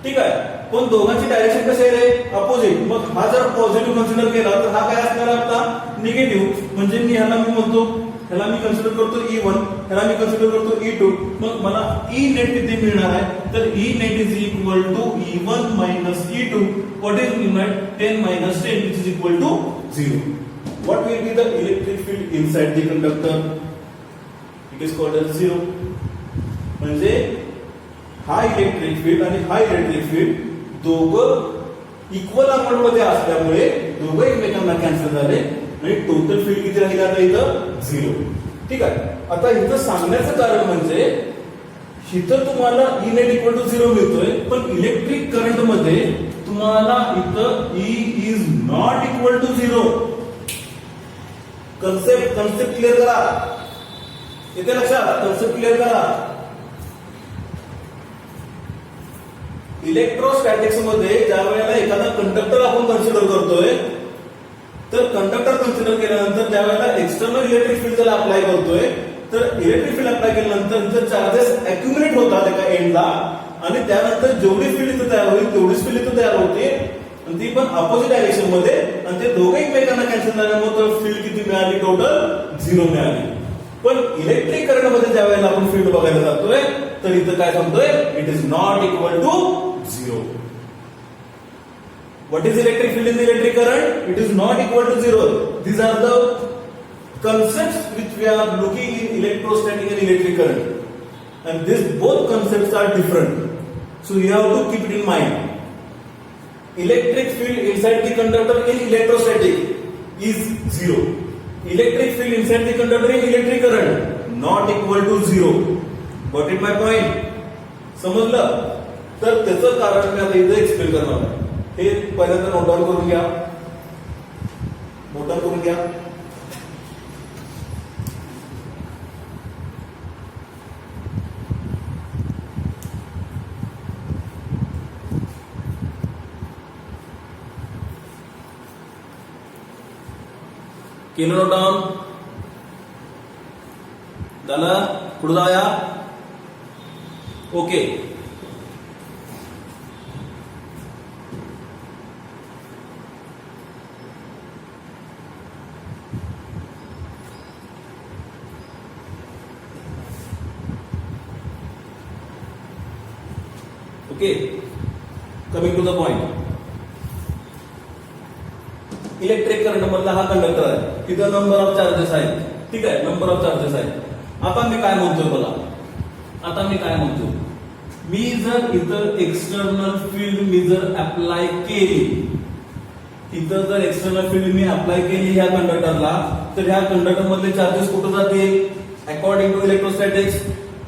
ठीक आहे, पण दोघांची डायरेक्शन कशी आहे रे? अपोजिट. मग हा जर पॉझिटिव्ह कन्सिडर केला तर हा काय असणार आपला? निगेटिव्ह. म्हणजे मी म्हणतो ह्याला मी कन्सिडर करतो E1, ह्याला मी कन्सिडर करतो E2. मग मला E नेट किती मिळणार आहे? तर E net is equal to E1 minus E2. What is E net? 10 minus 10 which is equal to 0. What will be the electric field inside the conductor? It is called as 0. म्हणजे हा electric field आणि हा electric field दोघं equal amount मध्ये असल्यामुळे दोघं एकमेकांना cancel झाले आणि टोटल फील्ड किती राहिलं आता इथं? 0. ठीक आहे. आता इथं सांगण्याचं कारण म्हणजे इथं तुम्हाला E नेट इक्वल टू 0 मिळतोय, पण इलेक्ट्रिक करंट मध्ये तुम्हाला इथं E is not equal to 0. Concept clear करा. येते लक्षात? कन्सेप्ट क्लिअर करा. इलेक्ट्रोस्टॅटिक्स मध्ये ज्या वेळेला एखादा कंडक्टर आपण कन्सिडर करतोय, तर कंडक्टर कन्सिडर केल्यानंतर ज्या वेळेला एक्सटर्नल इलेक्ट्रिक फील्ड त्याला अप्लाय करतोय, तर इलेक्ट्रिक फील्ड अप्लाय केल्यानंतर इथं चार्जेस अक्युमुलेट होतात एका एंडला, आणि त्यानंतर जेवढी फील्ड इथं तयार होईल तेवढीच फील्ड इथं तयार होते, आणि ती पण अपोजिट डायरेक्शन मध्ये, आणि ते दोघे एकमेकांना कॅन्सल झाल्यामुळे फील्ड किती मिळाली? टोटल 0 मिळाली. पण इलेक्ट्रिक करंट मध्ये ज्या वेळेला आपण फील्ड बघायला जातोय, तर इथं काय सांगतोय? It is not equal to 0. What is electric field in the electric current? It is not equal to 0. These are the concepts which we are looking in electrostatic and electric current, and these both concepts are different, so you have to keep it in mind. Electric field inside the conductor in electrostatic is 0. Electric field inside the conductor in electric current not equal to 0. Got it my point? समजलं? तर त्याचं कारण मी आता इथे explain करणार आहे. हे पहिल्यांदा नोट डाऊन करून घ्या. नोट डाऊन करून घ्या. केलं नोट डाऊन? झालं? पुढे जाऊया. Okay. Okay, coming to the point. Electric current मधला हा कंडक्टर आहे. तिथं नंबर ऑफ चार्जेस आहेत. ठीक आहे, नंबर ऑफ चार्जेस आहेत. आता मी काय म्हणतोय बघा, आता मी काय म्हणतो, मी जर इथं एक्सटर्नल फील्ड मी जर अप्लाय केली, इथं जर एक्सटर्नल फील्ड मी अप्लाय केली ह्या कंडक्टरला, तर ह्या कंडक्टर मधले चार्जेस कुठे जातील? अकॉर्डिंग टू इलेक्ट्रोस्टॅटिक्स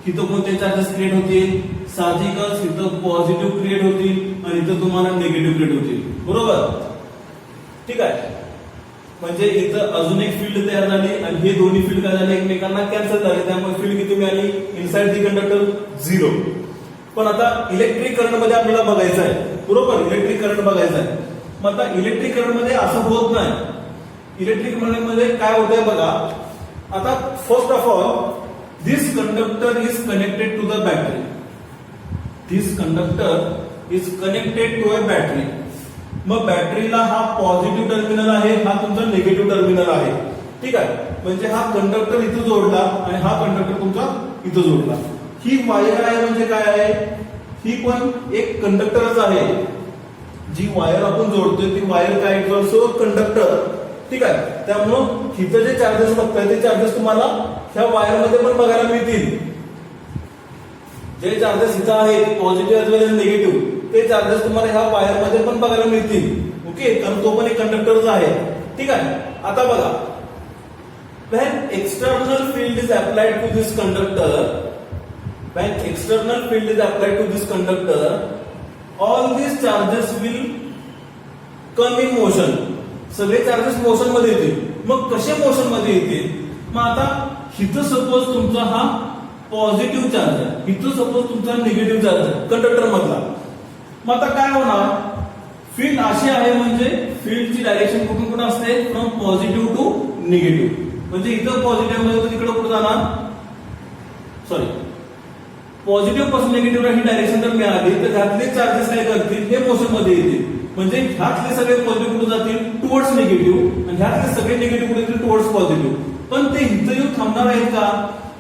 इथं कोणते चार्जेस क्रिएट होतील? साहजिकच इथं पॉझिटिव्ह क्रिएट होतील आणि इथं तुम्हाला निगेटिव्ह क्रिएट होतील. बरोबर? ठीक आहे. म्हणजे इथं अजून एक फील्ड तयार झाली आणि हे दोन्ही फील्ड काय झाले? एकमेकांना कॅन्सल झाले. त्यामुळे फील्ड किती मिळाली? Inside the conductor 0. पण आता इलेक्ट्रिक करंट मध्ये आपल्याला बघायचं आहे. बरोबर? इलेक्ट्रिक करंट बघायचं आहे. मग आता इलेक्ट्रिक करंट मध्ये असं होत नाही. इलेक्ट्रिक करंट मध्ये काय होतंय बघा. आता first of all, this conductor is connected to the battery. This conductor is connected to a battery. मग बॅटरीला हा पॉझिटिव्ह टर्मिनल आहे, हा तुमचा निगेटिव्ह टर्मिनल आहे. ठीक आहे. म्हणजे हा कंडक्टर इथं जोडला आणि हा कंडक्टर तुमचा इथं जोडला. ही वायर आहे म्हणजे काय आहे? ही पण एक कंडक्टरच आहे. जी वायर आपण जोडतोय ती वायर काय? It also conductor. ठीक आहे. त्यामुळं इथं जे चार्जेस बघताय ते चार्जेस तुम्हाला ह्या वायर मध्ये पण बघायला मिळतील. जे चार्जेस इथं आहेत positive edge well age negative, ते चार्जेस तुम्हाला ह्या वायर मध्ये पण बघायला मिळतील. ओके, कारण तो पण एक कंडक्टरच आहे. ठीक आहे. आता बघा, when external field is applied to this conductor, when external field is applied to this conductor, all these charges will come in motion. सगळे चार्जेस मोशन मध्ये येतील. मग कसे मोशन मध्ये येतील? मग आता इथं सपोज तुमचा हा पॉझिटिव्ह चार्ज आहे, इथं सपोज तुमचा निगेटिव्ह चार्ज आहे कंडक्टर मधला. मग आता काय होणार? फील्ड अशी आहे म्हणजे फील्डची डायरेक्शन कुठून कुठे असते? From positive to negative. म्हणजे इथं पॉझिटिव्ह मध्ये तिकडे कुठे जाणार? सॉरी, पॉझिटिव्ह पासून निगेटिव्हला ही डायरेक्शन जर मिळाली तर ह्यातले चार्जेस काय करतील? हे मोशन मध्ये येतील. म्हणजे ह्यातले सगळे पॉझिटिव्ह कुठे जातील? टुवर्ड्स निगेटिव्ह, आणि ह्यातले सगळे निगेटिव्ह कुठे येतील? Towards positive. पण ते इथं येऊन थांबणार आहेत का?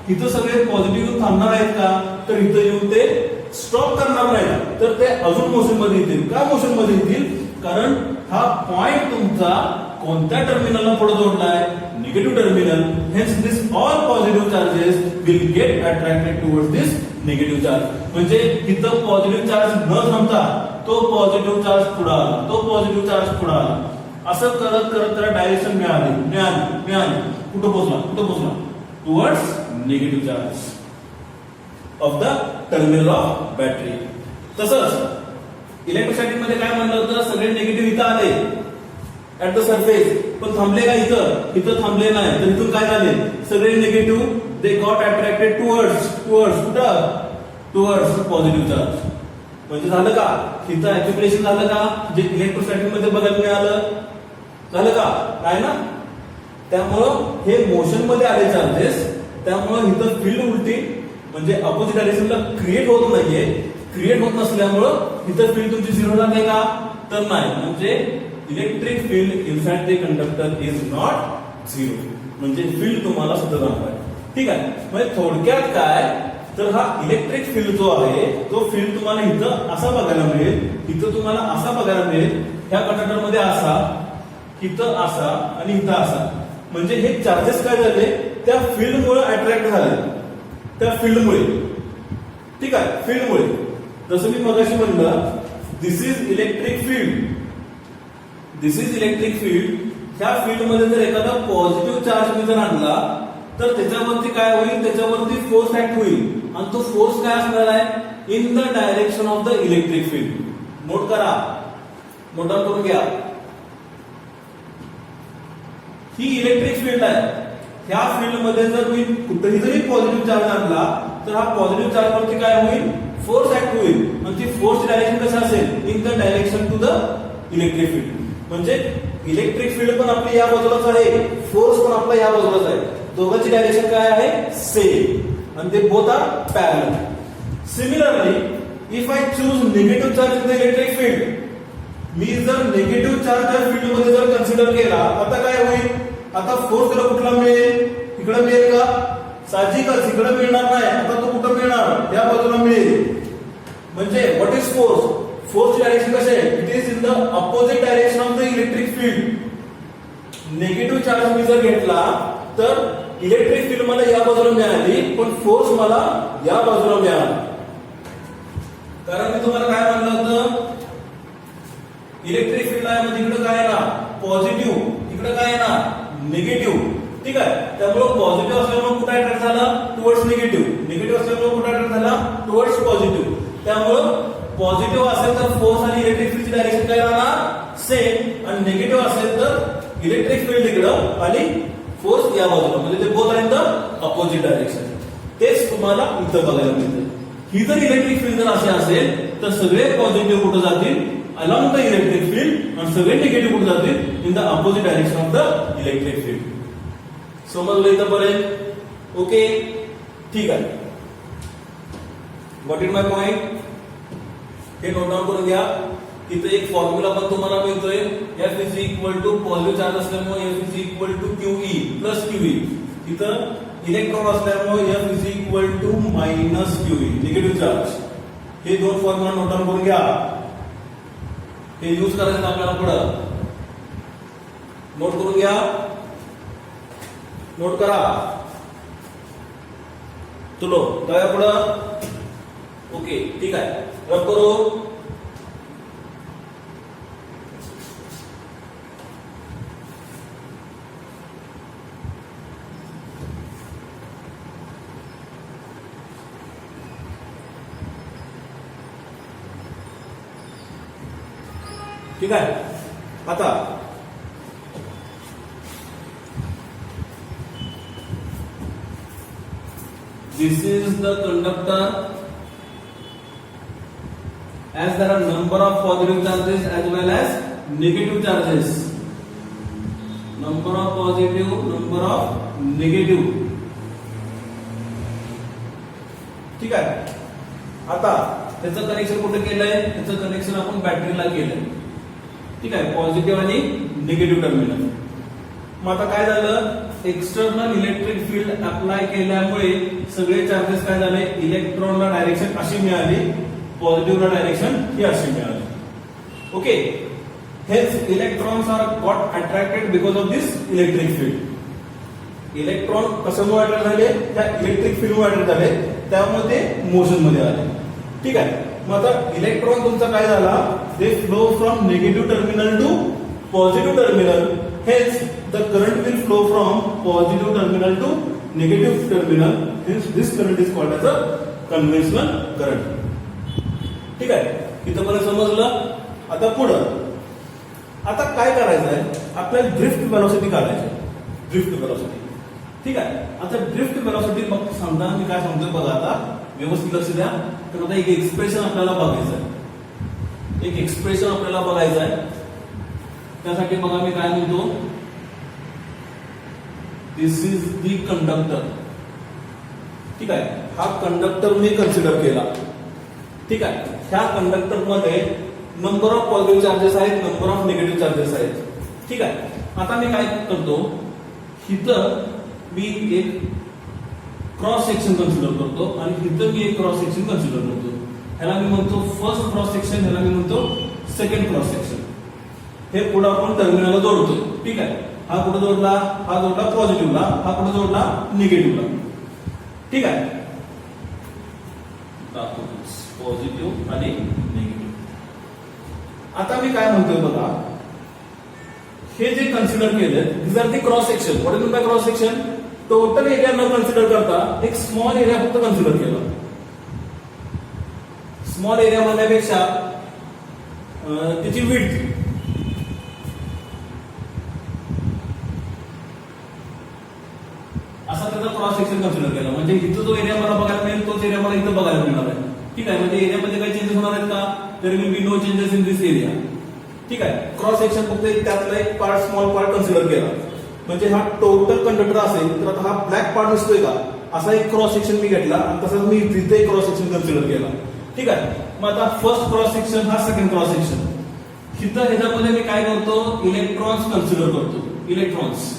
इथं सगळे पॉझिटिव्ह येऊन थांबणार आहेत का? तर इथं येऊन ते स्टॉप करणार नाही, तर ते अजून मोशन मध्ये येतील. का मोशन मध्ये येतील? कारण हा पॉइंट तुमचा कोणत्या टर्मिनलला पुढे जोडलाय? Negative terminal. Hence this all positive charges will get attracted towards this negative charge. म्हणजे इथं पॉझिटिव्ह चार्ज न थांबता तो पॉझिटिव्ह चार्ज पुढे आला, तो पॉझिटिव्ह चार्ज पुढे आला. असं करत करत त्याला डायरेक्शन मिळाली. कुठं पोहोचला? Towards negative charge of the terminal of battery. तसंच इलेक्ट्रोस्टॅटिक मध्ये काय म्हणलं होतं, सगळे निगेटिव्ह इथं आले ऍट द सरफेस, पण थांबले का इथं थांबले नाही. तर इथून काय झाले, सगळे negative they got attracted towards कुठं, टुवर्ड्स पॉझिटिव्ह चार्ज. म्हणजे झालं का, इथं अॅक्युमुलेशन झालं का, जे इलेक्ट्रोस्टॅटिक मध्ये बघायला मिळालं, झालं का, काय ना. त्यामुळं हे मोशन मध्ये आले चार्जेस, त्यामुळं इथं फील्ड उलटी म्हणजे अपोजिट डायरेक्शनला क्रिएट होत नाहीये. क्रिएट होत नसल्यामुळं इथं फील्ड तुमची झिरो झाली का, तर नाही. म्हणजे electric field inside the conductor is not zero, म्हणजे फील्ड तुम्हाला सतत राहणार. ठीक आहे, म्हणजे थोडक्यात काय, तर हा इलेक्ट्रिक फील्ड जो आहे तो फील्ड तुम्हाला इथं असा बघायला मिळेल, इथं तुम्हाला असा बघायला मिळेल, ह्या कंडक्टर मध्ये असा, इथं असा आणि इथं असा. म्हणजे हे चार्जेस काय झाले, त्या फील्डमुळे अट्रॅक्ट झाले, त्या फील्डमुळे. ठीक आहे, फील्डमुळे. जसं मी मगाशी म्हणलं, this is electric field, this is electric field. ह्या फील्ड मध्ये जर एखादा पॉझिटिव्ह चार्ज मी जर आणला, तर त्याच्यावरती काय होईल, त्याच्यावरती फोर्स ऍक्ट होईल, आणि तो फोर्स काय असणार आहे, in the direction of the electric field. Note करा, नोट डाऊन करून घ्या. ही इलेक्ट्रिक फील्ड आहे. ह्या फील्ड मध्ये जर मी कुठेही जरी पॉझिटिव्ह चार्ज आणला, तर हा पॉझिटिव्ह चार्ज वरती काय होईल, फोर्स ऍक्ट होईल, आणि ती फोर्सची डायरेक्शन कशी असेल, in the direction to the electric field. म्हणजे इलेक्ट्रिक फील्ड पण आपली या बाजूलाच आहे, फोर्स पण आपला या बाजूलाच आहे, दोघांची डायरेक्शन काय आहे, सेम, आणि ते both are parallel. Similarly if I choose negative charge in the electric field, मी जर निगेटिव्ह चार्ज त्या फील्ड मध्ये जर कन्सिडर केला, आता काय होईल, आता फोर्स त्याला कुठला मिळेल, इकडे मिळेल का, साहजिकच इकडे मिळणार नाही, आता तो कुठं मिळणार, या बाजूला मिळेल. म्हणजे व्हॉट इज फोर्स, फोर्सची डायरेक्शन कशी आहे, it is in the opposite direction of the electric field. Negative charge मी जर घेतला, तर इलेक्ट्रिक फील्ड मला या बाजूला मिळाली, पण फोर्स मला या बाजूला मिळाला. कारण मी तुम्हाला काय म्हणलं होतं, इलेक्ट्रिक फील्ड आहे म्हणजे इकडे काय ना पॉझिटिव्ह, इकडे काय ना निगेटिव्ह. ठीक आहे, त्यामुळे पॉझिटिव्ह असल्यामुळे कुठे अट्रॅक्ट झाला, टुवर्ड्स निगेटिव्ह, निगेटिव्ह असल्यामुळे कुठे अट्रॅक्ट झाला, टुवर्ड्स पॉझिटिव्ह. त्यामुळे पॉझिटिव्ह असेल तर फोर्स आणि इलेक्ट्रिक फील्डची डायरेक्शन काय राहणार, सेम, आणि निगेटिव्ह असेल तर इलेक्ट्रिक फील्ड इकडं आणि फोर्स या बाजूला, म्हणजे ते both are in the opposite direction. तेच तुम्हाला इथं बघायला मिळतं. ही जर इलेक्ट्रिक फील्ड जर असे असेल, तर सगळे पॉझिटिव्ह कुठे जातील, along the electric field, आणि सगळे निगेटिव्ह कुठे जातील, in the opposite direction of the electric field. समजलं इथंपर्यंत? ओके, ठीक आहे. व्हॉट इज माय पॉइंट, हे नोट डाऊन करून घ्या. इथे एक फॉर्म्युला पण तुम्हाला मिळतोय, F is equal to positive charge असल्यामुळे F is equal to q E plus q E. इथं इलेक्ट्रॉन असल्यामुळे F is equal to minus q E, negative charge. हे दोन फॉर्म्युला नोट डाऊन करून घ्या, हे यूज करायचं आपल्याला पुढं. नोट करून घ्या, नोट करा. चलो काय पुढं, ओके ठीक आहे, रब करो. ठीक आहे, आता this is the conductor, as there are number of positive charges as well as negative charges, number of positive, number of negative. ठीक आहे, आता त्याचं कनेक्शन कुठे केलंय, त्याचं कनेक्शन आपण बॅटरीला केलंय. ठीक आहे, पॉझिटिव्ह आणि निगेटिव्ह टर्मिनल. मग आता काय झालं, एक्सटर्नल इलेक्ट्रिक फील्ड अप्लाय केल्यामुळे सगळे चार्जेस काय झाले, इलेक्ट्रॉनला डायरेक्शन अशी मिळाली, पॉझिटिव्हला डायरेक्शन ही अशी मिळाली. ओके, हेच electrons are got attracted because of this electric field. Electron कशामुळे अट्रॅक्ट झाले, त्या इलेक्ट्रिक फील्डमुळे अट्रॅक्ट झाले, त्यामुळे ते मोशन मध्ये आले. ठीक आहे, मग आता इलेक्ट्रॉन तुमचा काय झाला, they flow from negative terminal to positive terminal. हेच the current will flow from positive terminal to negative terminal, hence this current is called as a conventional current. ठीक आहे, इथपर्यंत समजलं. आता पुढं आता काय करायचं आहे, आपल्याला ड्रिफ्ट वेलोसिटी काढायची आहे. ड्रिफ्ट वेलोसिटी, ठीक आहे. आता ड्रिफ्ट वेलोसिटी मग सांगताना मी काय सांगतोय बघा, आता व्यवस्थित लक्ष द्या. तर आता एक एक्सप्रेशन आपल्याला बघायचं आहे, एक एक्सप्रेशन आपल्याला बघायचं आहे. त्यासाठी बघा मी काय म्हणतो, दिस इज दी कंडक्टर. ठीक आहे, हा कंडक्टर मी कन्सिडर केला. ठीक आहे, ह्या कंडक्टर मध्ये नंबर ऑफ पॉझिटिव्ह चार्जेस आहेत, नंबर ऑफ निगेटिव्ह चार्जेस आहेत. ठीक आहे, आता मी काय करतो, इथं मी एक क्रॉस सेक्शन कन्सिडर करतो आणि इथं मी एक क्रॉस सेक्शन कन्सिडर करतो. ह्याला मी म्हणतो फर्स्ट क्रॉस सेक्शन, ह्याला मी म्हणतो सेकंड क्रॉस सेक्शन. हे पुढे आपण टर्मिनलला जोडतोय. ठीक आहे, हा कुठे जोडला, हा जोडला पॉझिटिव्हला, हा कुठे जोडला निगेटिव्हला. ठीक आहे, पॉझिटिव्ह आणि निगेटिव्ह. आता मी काय म्हणतोय बघा, हे जे कन्सिडर केलं this are the cross section. What is mean by cross section, total area न कन्सिडर करता एक स्मॉल एरिया फक्त कन्सिडर केला. स्मॉल एरिया म्हणण्यापेक्षा त्याची विड्थ, असा त्याचा क्रॉस सेक्शन कन्सिडर केला. म्हणजे इथं जो एरिया मला बघायला मिळेल तोच एरिया मला इथं बघायला मिळणार आहे. ठीक आहे, म्हणजे एरियामध्ये काही चेंजेस होणार आहेत का, there will be no changes in this area. ठीक आहे, क्रॉस सेक्शन फक्त त्यातला एक पार्ट, स्मॉल पार्ट कन्सिडर केला. म्हणजे हा टोटल कंडक्टर असेल तर आता हा ब्लॅक पार्ट दिसतोय का, असा एक क्रॉस सेक्शन मी घेतला आणि तसंच मी तिथे एक क्रॉस सेक्शन कन्सिडर केला. ठीक आहे, मग आता फर्स्ट क्रॉस सेक्शन, हा सेकंड क्रॉस सेक्शन. इथं ह्याच्यामध्ये मी काय करतो, इलेक्ट्रॉन्स कन्सिडर करतो. इलेक्ट्रॉन्स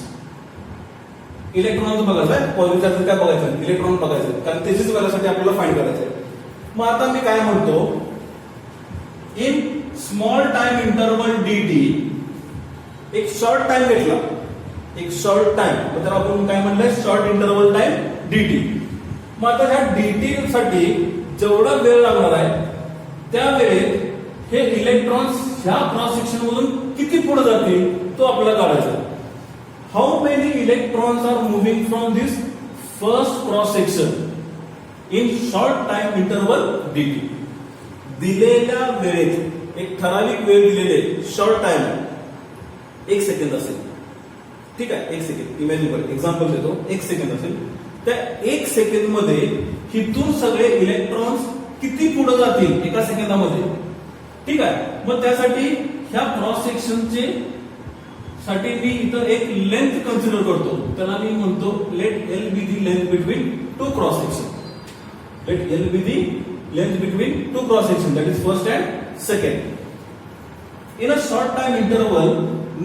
बघायचं आहे, पॉझिटिव्ह चार्ज काय बघायचं, इलेक्ट्रॉन बघायचं, कारण त्याच्याच वेळेसाठी आपल्याला फाइंड करायचं आहे. मग आता मी काय म्हणतो, in small time interval dt, एक शॉर्ट टाइम घेतला, एक शॉर्ट टाइम, तर आपण काय म्हणलंय, शॉर्ट इंटरवल टाइम dt. मग आता ह्या dt साठी जेवढा वेळ लागणार आहे त्या वेळेत हे इलेक्ट्रॉन्स ह्या क्रॉस सेक्शन मधून किती पुढे जातील तो आपल्याला काढायचा आहे. How many electrons are moving from this first cross section in short time interval dt. दिलेल्या वेळेत एक ठराविक वेळ दिलेले, शॉर्ट टाइम, 1 सेकंद असेल. ठीक आहे, 1 सेकंड, इमॅजिन करा, एक्झाम्पल देतो, 1 सेकंद असेल. त्या 1 सेकंड मध्ये हिथून सगळे इलेक्ट्रॉन्स किती पुढे जातील एका सेकंदामध्ये. ठीक आहे, मग त्यासाठी ह्या क्रॉस सेक्शनचे साठी मी इथं एक लेंथ कन्सिडर करतो. त्याला मी म्हणतो let L be the length between two cross section. Let L be the length between two cross section, that is first and second. In a short time interval,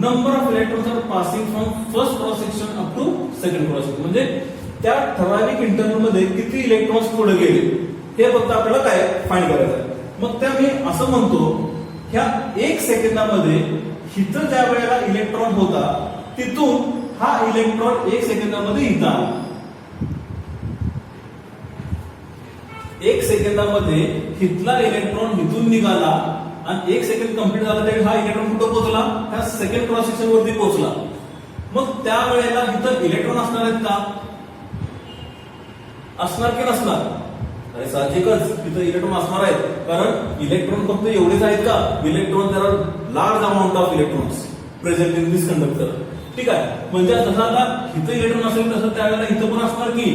number of electrons are passing from first cross section up to second cross section. म्हणजे त्या ठराविक interval मध्ये किती electrons पुढे गेले हे फक्त आपल्याला काय फाइंड करायचं आहे. मग त्या मी असं म्हणतो, ह्या 1 सेकंदामध्ये इथं ज्या वेळेला इलेक्ट्रॉन होता तिथून हा इलेक्ट्रॉन 1 सेकंदामध्ये इथं आला. 1 सेकंदामध्ये इथला इलेक्ट्रॉन इथून निघाला आणि 1 सेकंड कंप्लीट झाला त्यावेळी हा इलेक्ट्रॉन कुठं पोहोचला, ह्या सेकंड क्रॉस सेक्शन वरती पोहोचला. मग त्या वेळेला इथं इलेक्ट्रॉन असणार आहेत का, असणार की नसणार? अरे साहजिकच तिथं इलेक्ट्रॉन असणार आहेत, कारण इलेक्ट्रॉन फक्त एवढेच आहेत का, इलेक्ट्रॉन जरा large amount of electrons present in this conductor. ठीक आहे, म्हणजे जसं आता इथं इलेक्ट्रॉन असेल तसं त्यावेळेला इथं पण असणार की,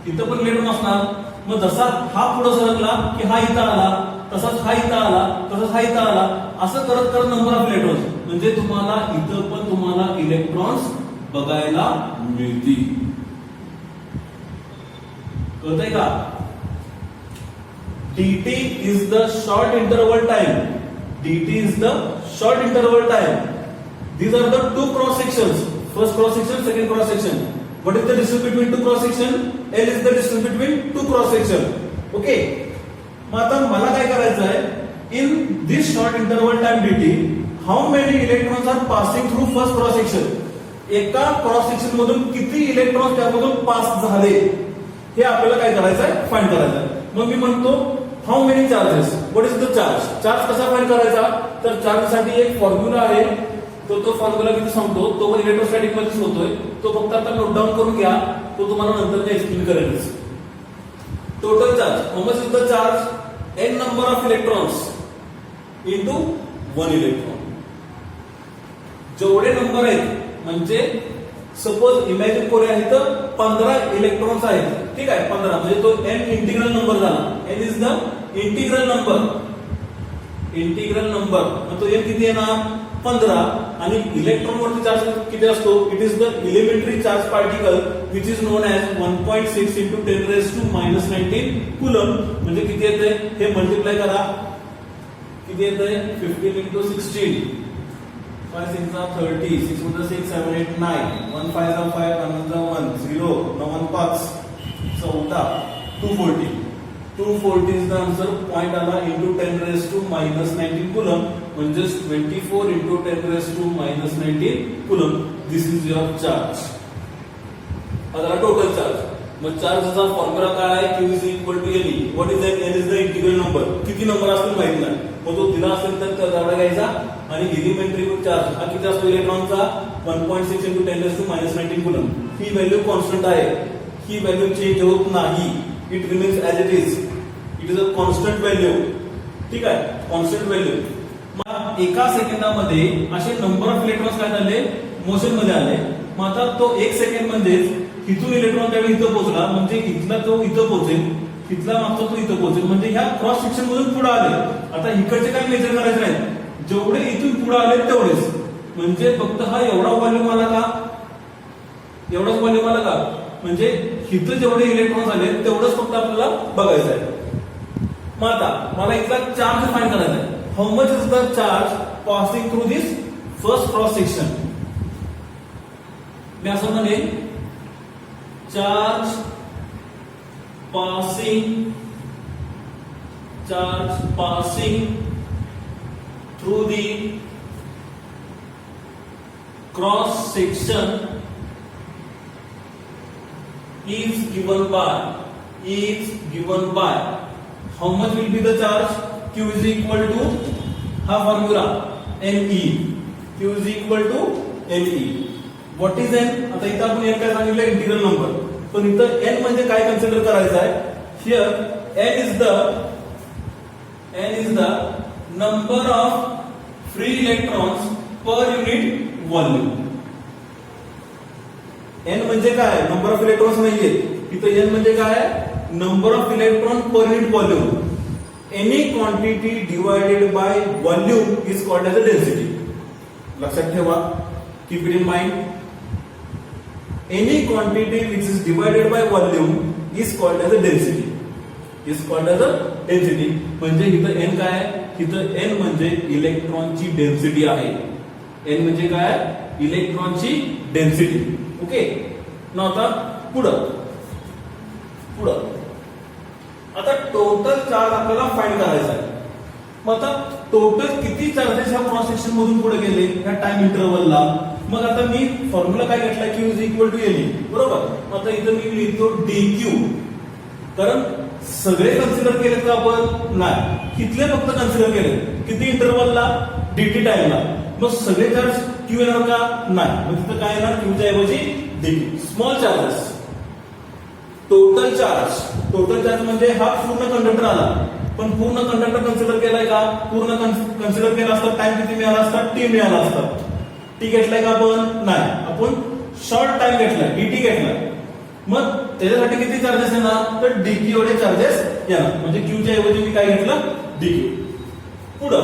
इथं पण इलेक्ट्रॉन असणार. मग जसा हा पुढे सरकला की हा इथं आला, तसाच हा इथं आला, तसाच हा इथं आला, असं करत करत नंबर ऑफ इलेक्ट्रॉन्स, म्हणजे तुम्हाला इथं पण तुम्हाला इलेक्ट्रॉन्स बघायला मिळतील. कळतंय का? dt is the short interval time. dt is the short interval time. These are the two cross sections. First cross section, second cross section. What is the distance between two cross section? L is the distance between two cross section. Okay. मग आता मला काय करायचं आहे? In this short interval time dt, how many electrons are passing through first cross section? एका cross section मधून किती electron त्यामधून पास झाले हे आपल्याला काय करायचं आहे? फाइंड करायचं आहे. मग मी म्हणतो how many charges, what is the charge. Charge कसा फाइंड करायचा, तर चार्ज साठी एक फॉर्म्युला आहे तो फॉर्म्युला किती सांगतो तो पण इलेक्ट्रोस्टॅटिक मध्येच होतोय, तो फक्त आता नोट डाऊन करून घ्या, तो तुम्हाला नंतर काय एक्सप्लेन करेलच. Total charge, how much is the charge? n number of electrons into 1 electron. जेवढे नंबर आहेत म्हणजे सपोज इमॅजिन करूया इथं 15 इलेक्ट्रॉन्स आहेत, ठीक आहे, 15 म्हणजे तो n इंटिग्रल नंबर झाला. n is the integral number, integral number, मग तो n किती येणार? 15. आणि इलेक्ट्रॉन वरती चार्ज किती असतो? It is the elementary charge particle which is non as 1.6 into 10 raised to -19 coulomb. म्हणजे किती येते हे मल्टिप्लाय करा, किती येते? 15 into 16, 5 6 30, 6 6 7 8 9, 1 5 5, 1 1 0, 9 5 14, 240. 240 is the answer. Point आला into 10 raised to -19 कुलम, म्हणजे 24 into 10 raised to -19 coulomb. This is your charge. आता टोटल चार्ज. मग चार्जचा फॉर्म्युला काय आहे? Q is equal to N. What is that? N is the integral number. किती number असतील माहित नाही, मग तो दिला असेल तर तेवढा घ्यायचा. आणि एलिमेंटरी चार्ज हा किती असतो इलेक्ट्रॉनचा? 1.6 into 10 raised to -19 coulomb. He value constant आहे, ही व्हॅल्यू चेंज होत नाही. It remains as it is. It is a constant value, ठीक आहे, कॉन्स्टंट व्हॅल्यू. मग एका सेकंदामध्ये असे नंबर ऑफ इलेक्ट्रॉन्स काय झाले? मोशन मध्ये आले. मग आता तो 1 सेकंड म्हणजेच इथून इलेक्ट्रॉन त्यावेळी इथं पोहोचला, म्हणजे इथला तो इथं पोहोचेल, इथला मागचा तो इथं पोहोचेल, म्हणजे ह्या क्रॉस सेक्शन मधून पुढे आले. आता इकडचे काय मेजर करायचे नाही, जेवढे इथून पुढे आले तेवढेच. म्हणजे फक्त हा एवढा व्हॉल्यूम आला का? एवढाच व्हॉल्यूम आला का? म्हणजे इथं जेवढे इलेक्ट्रॉन्स आले तेवढंच फक्त आपल्याला बघायचं आहे. मग आता मला इथला चार्ज फाइंड करायचा आहे. How much is the charge passing through this first cross section? मी असं म्हणेन, charge passing through the cross section is given by how much will be the charge? Q is equal to हा formula Ne. Q is equal to Ne. What is n? आता इथं आपण n काय सांगितलं? Integral number. पण इथं n म्हणजे काय कन्सिडर करायचं आहे? Here n is the number of free electrons per unit volume. n म्हणजे काय? नंबर ऑफ इलेक्ट्रॉन्स नाहीये इथं. n म्हणजे काय? Number of electron per unit volume. Any quantity divided by volume is called as a density. लक्षात ठेवा, keep it in mind. Any quantity which is divided by volume is called as a density. म्हणजे इथं n काय? इथं n म्हणजे इलेक्ट्रॉनची density आहे. n म्हणजे काय? इलेक्ट्रॉनची डेन्सिटी. ओके. ना आता पुढं आता टोटल चार्ज आपल्याला फाइंड करायचा आहे. मग आता टोटल किती चार्जेस ह्या क्रॉस सेक्शन मधून पुढे गेले ह्या टाइम इंटरवलला? मग आता मी फॉर्म्युला काय घेतला? Q is equal to Ne. बरोबर. आता इथं मी लिहितो dq, कारण सगळे कन्सिडर केलेत का आपण? नाही, इथले फक्त कन्सिडर केले. किती इंटरवलला? dt टाइमला. मग सगळे चार्ज Q येणार का? नाही. मग तिथं काय येणार? Q च्या ऐवजी dt. Small charges. Total charge म्हणजे हा पूर्ण कंडक्टर आला, पण पूर्ण कंडक्टर कन्सिडर केलाय का? पूर्ण कन्सिडर केला असता टाइम किती मिळाला असता? t मिळाला असता. t घेतलाय का आपण? नाही, आपण शॉर्ट टाइम घेतलाय, dt घेतलाय. मग त्याच्यासाठी किती चार्जेस येणार? तर dq एवढे चार्जेस येणार. म्हणजे q च्या ऐवजी मी काय घेतलं? dq. पुढं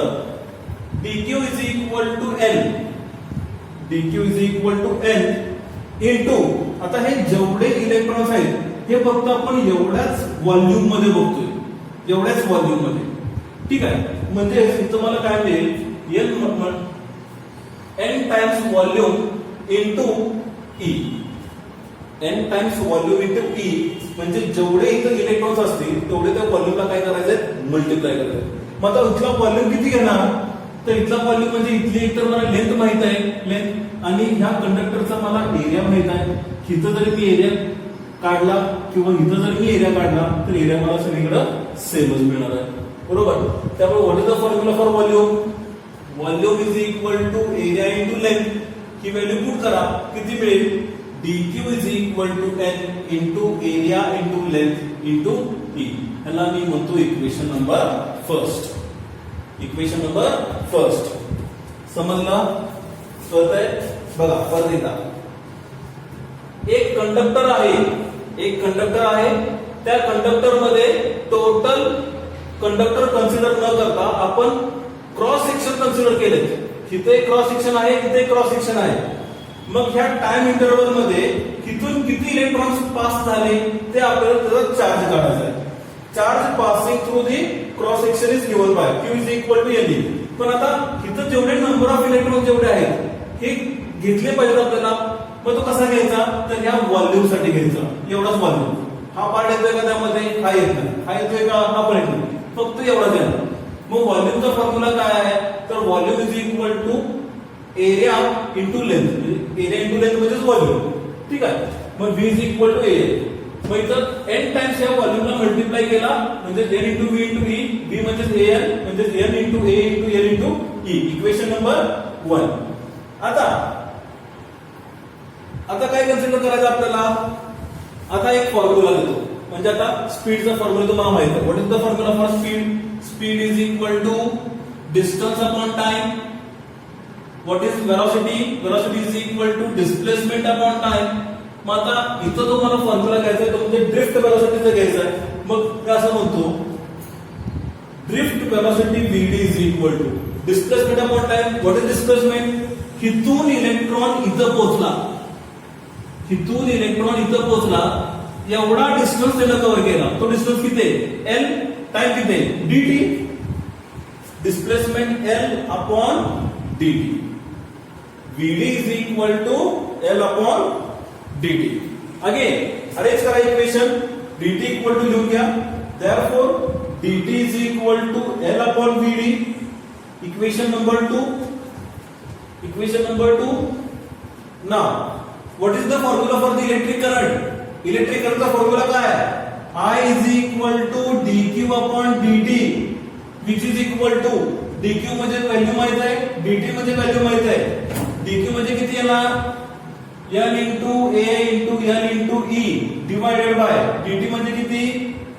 dq is equal to n. dq is equal to n into, आता हे जेवढे इलेक्ट्रॉन्स आहेत हे फक्त आपण एवढ्याच व्हॉल्यूम मध्ये बघतोय, एवढ्याच व्हॉल्यूम मध्ये, ठीक आहे. म्हणजे इथं मला काय मिळेल? n times volume into e. n times volume into e म्हणजे जेवढे इथं इलेक्ट्रॉन्स असतील तेवढे त्या व्हॉल्यूमला काय करायचंय? मल्टिप्लाय करायचं. मग आता इथला व्हॉल्यूम किती घेणार? तर इथला व्हॉल्यूम म्हणजे इथली एक तर मला लेंथ माहित आहे, लेंथ, आणि ह्या कंडक्टरचा मला एरिया माहित आहे. इथं जरी मी एरिया काढला किंवा इथं जर मी एरिया काढला तर एरिया मला सगळीकडे सेमच मिळणार आहे. बरोबर. त्यामुळे what is the formula for volume? Volume is equal to area into length, ही व्हॅल्यू पुट करा, किती मिळेल, dq is equal to n into area into length into e. ह्याला मी म्हणतो equation number first. Equation number first समजलं, कळतंय? बघा परत एकदा, एक कंडक्टर आहे, त्या कंडक्टर मध्ये टोटल कंडक्टर कन्सिडर न करता आपण क्रॉस सेक्शन कन्सिडर केले. तिथे क्रॉस सेक्शन आहे, तिथे क्रॉस सेक्शन आहे. मग ह्या टाइम इंटरवल मध्ये तिथून किती इलेक्ट्रॉन्स पास झाले ते आपल्याला त्याचा चार्ज काढायचा आहे. Charge passing through the cross section is given by Q is equal to N. पण आता इथं जेवढे नंबर ऑफ इलेक्ट्रॉन जेवढे आहेत हे घेतले पाहिजेत आपल्याला. मग तो कसा घ्यायचा, तर ह्या व्हॉल्यूम साठी घ्यायचा, एवढाच व्हॉल्यूम. हा पार्ट येतोय का त्यामध्ये, हा येत नाही, हा येतोय का, हा पण येत नाही, फक्त एवढाच येणार. मग व्हॉल्यूमचा फॉर्म्युला काय आहे, तर volume is equal to area into length. Area into length म्हणजेच व्हॉल्यूम. ठीक आहे. मग V is equal to area. मग इथं n टाइम्स या व्हॉल्यूमला मल्टिप्लाय केला म्हणजे n into V into E. V म्हणजेच An म्हणजेच n into A into L into E. Equation number 1. आता काय कन्सिडर करायचं आपल्याला, आता एक फॉर्म्युला देतो. म्हणजे आता स्पीडचा फॉर्म्युला तुम्हाला माहित आहे. What is the formula for speed, speed is equal to distance upon time. What is velocity, velocity is equal to displacement upon time. मग आता इथं जो मला फॉर्म्युला घ्यायचा आहे तो म्हणजे ड्रिफ्ट वेलोसिटीचा घ्यायचा आहे. मग मी असं म्हणतो drift velocity VD is equal to displacement upon time. What is displacement, हिथून इलेक्ट्रॉन इथं पोहोचला, हिथून इलेक्ट्रॉन इथं पोहोचला, एवढा डिस्टन्स त्याला कव्हर केला. तो डिस्टन्स किती आहे, L. टाइम किती आहे, dt. Displacement L upon dt. VD is equal to L upon dt. Again arrange करा इक्वेशन. dt इक्वल टू लिहून घ्या. Therefore dt is equal to L upon VD. Equation number 2. Equation number 2. Now what is the formula for the electric current? Electric current का formula क्या है? I is equal to dq upon dt, which is equal to dq म्हणजे value माहित आहे, dt म्हणजे value माहित आहे. dq म्हणजे किती येणार, n into a into l into e divided by dt म्हणजे किती,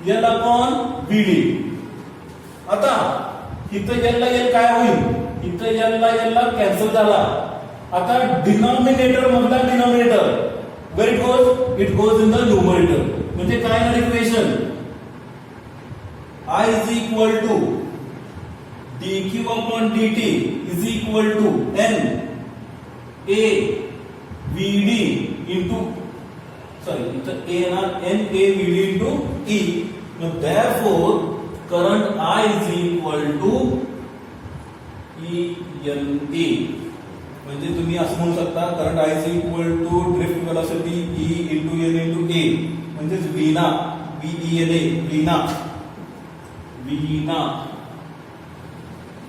l upon vd. आता इथं l ला l काय होईल, इथं l ला कॅन्सल झाला. आता डिनॉमिनेटर मधला denominator where it goes in the numerator. म्हणजे काय आहे equation, I is equal to dq upon dt is equal to n a vd into sorry इथं a ना n a vd into e. मग therefore current I is equal to e n a. म्हणजे तुम्ही असं म्हणू शकता current I is equal to drift velocity E into N into A. म्हणजेच Veena VENA Veena.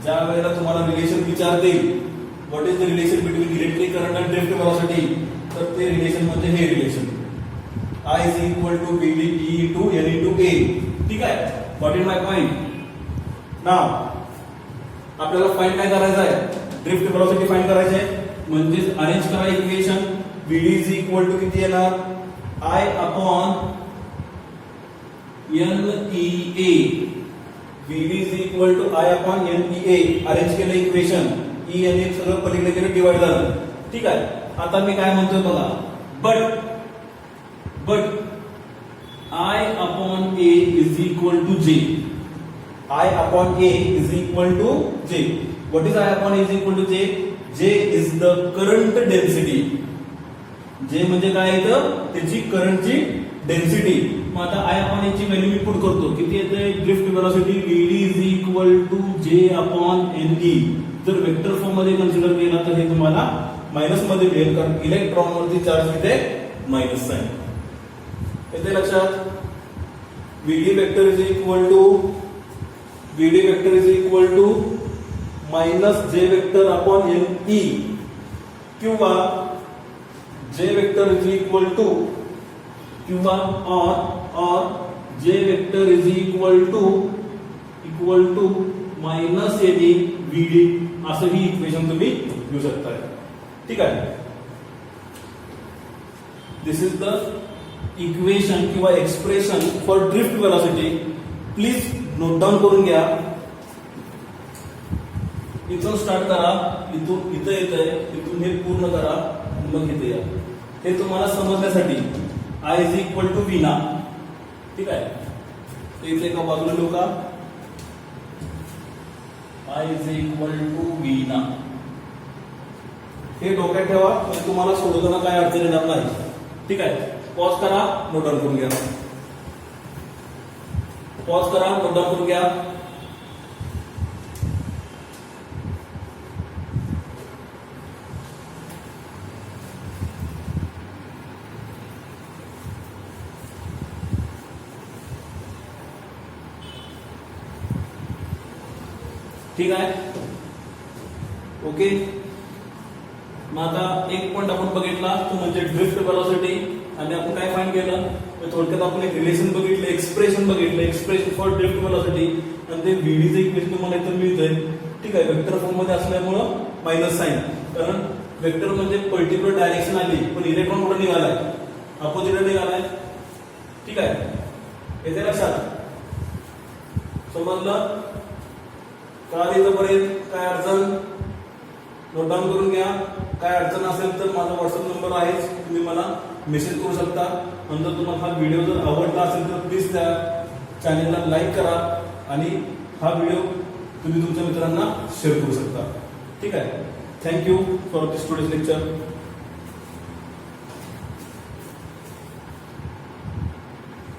ज्या वेळेला तुम्हाला रिलेशन विचारतील what is the relation between electric current and drift velocity, तर ते रिलेशन म्हणजे हे relation I is equal to VD E into N into A. ठीक आहे. What is my point. Now आपल्याला फाइंड काय करायचं आहे, ड्रिफ्ट वेलोसिटी फाइंड करायचे. म्हणजे अरेंज करा equation. VD is equal to किती येणार, I upon NEA. VD is equal to I upon NEA. Arrange केलं इक्वेशन. E आणि सगळं पलीकडे गेलं, डिवाइड झालं. ठीक आहे. आता मी काय म्हणतोय बघा, but I upon A is equal to J. I upon A is equal to J. What is I upon A is equal to J? J is the current density. J म्हणजे काय येतं, त्याची करंटची डेन्सिटी. मग आता I upon A ची value me put करतो. किती येते, drift velocity VD is equal to J upon NE. जर वेक्टर फॉर्म मध्ये कन्सिडर केला तर हे तुम्हाला मायनस मध्ये मिळेल, कारण इलेक्ट्रॉन वरती चार्ज किती मायनस साइन. येते लक्षात. VD vector is equal to VD vector is equal to minus J vector upon NE किंवा J vector is equal to किंवा और J vector is equal to minus NE VD असं ही equation तुम्ही घेऊ शकताय. ठीक आहे. दिस इज द इक्वेशन किंवा expression for drift velocity. Please note down करून घ्या. इथून स्टार्ट करा, इथून इथं येतंय, इथून हे पूर्ण करा, मग इथे या. हे तुम्हाला समजण्यासाठी I is equal to V ना. ठीक आहे. इथे एका बाजूला लिहू का? I is equal to V ना. हे डोक्यात ठेवा, म्हणजे तुम्हाला सोडवताना काय अडचण येणार नाही. ठीक आहे. पॉज करा, नोट डाऊन करून घ्या. पॉज करा, नोट डाऊन करून घ्या. ठीक आहे. ओके. मग आता एक पॉइंट आपण बघितला तो म्हणजे ड्रिफ्ट वेलोसिटी, आणि आपण काय फाइंड केलं तर थोडक्यात आपण एक रिलेशन बघितलं, एक्सप्रेशन बघितलं, एक्सप्रेशन फॉर ड्रिफ्ट वेलोसिटी, आणि ते व्हीडीचं इक्वेशन तुम्हाला इथं मिळतंय. ठीक आहे. वेक्टर फॉर्म मध्ये असल्यामुळं मायनस साइन, कारण वेक्टर म्हणजे पर्टिक्युलर डायरेक्शन आली, पण इलेक्ट्रॉन कुठे निघालाय? अपोजिटला निघालाय. ठीक आहे. येते लक्षात? समजलं? काय इथंपर्यंत काय अडचण? नोट डाऊन करून घ्या. काय अडचण असेल तर माझा व्हॉट्सअप नंबर आहेच, तुम्ही मला मेसेज करू शकता. नंतर तुम्हाला हा व्हिडिओ जर आवडला असेल तर प्लीज त्या चॅनेलला लाईक करा, आणि हा व्हिडिओ तुम्ही तुमच्या मित्रांना शेअर करू शकता. ठीक आहे. Thank you for this today's lecture.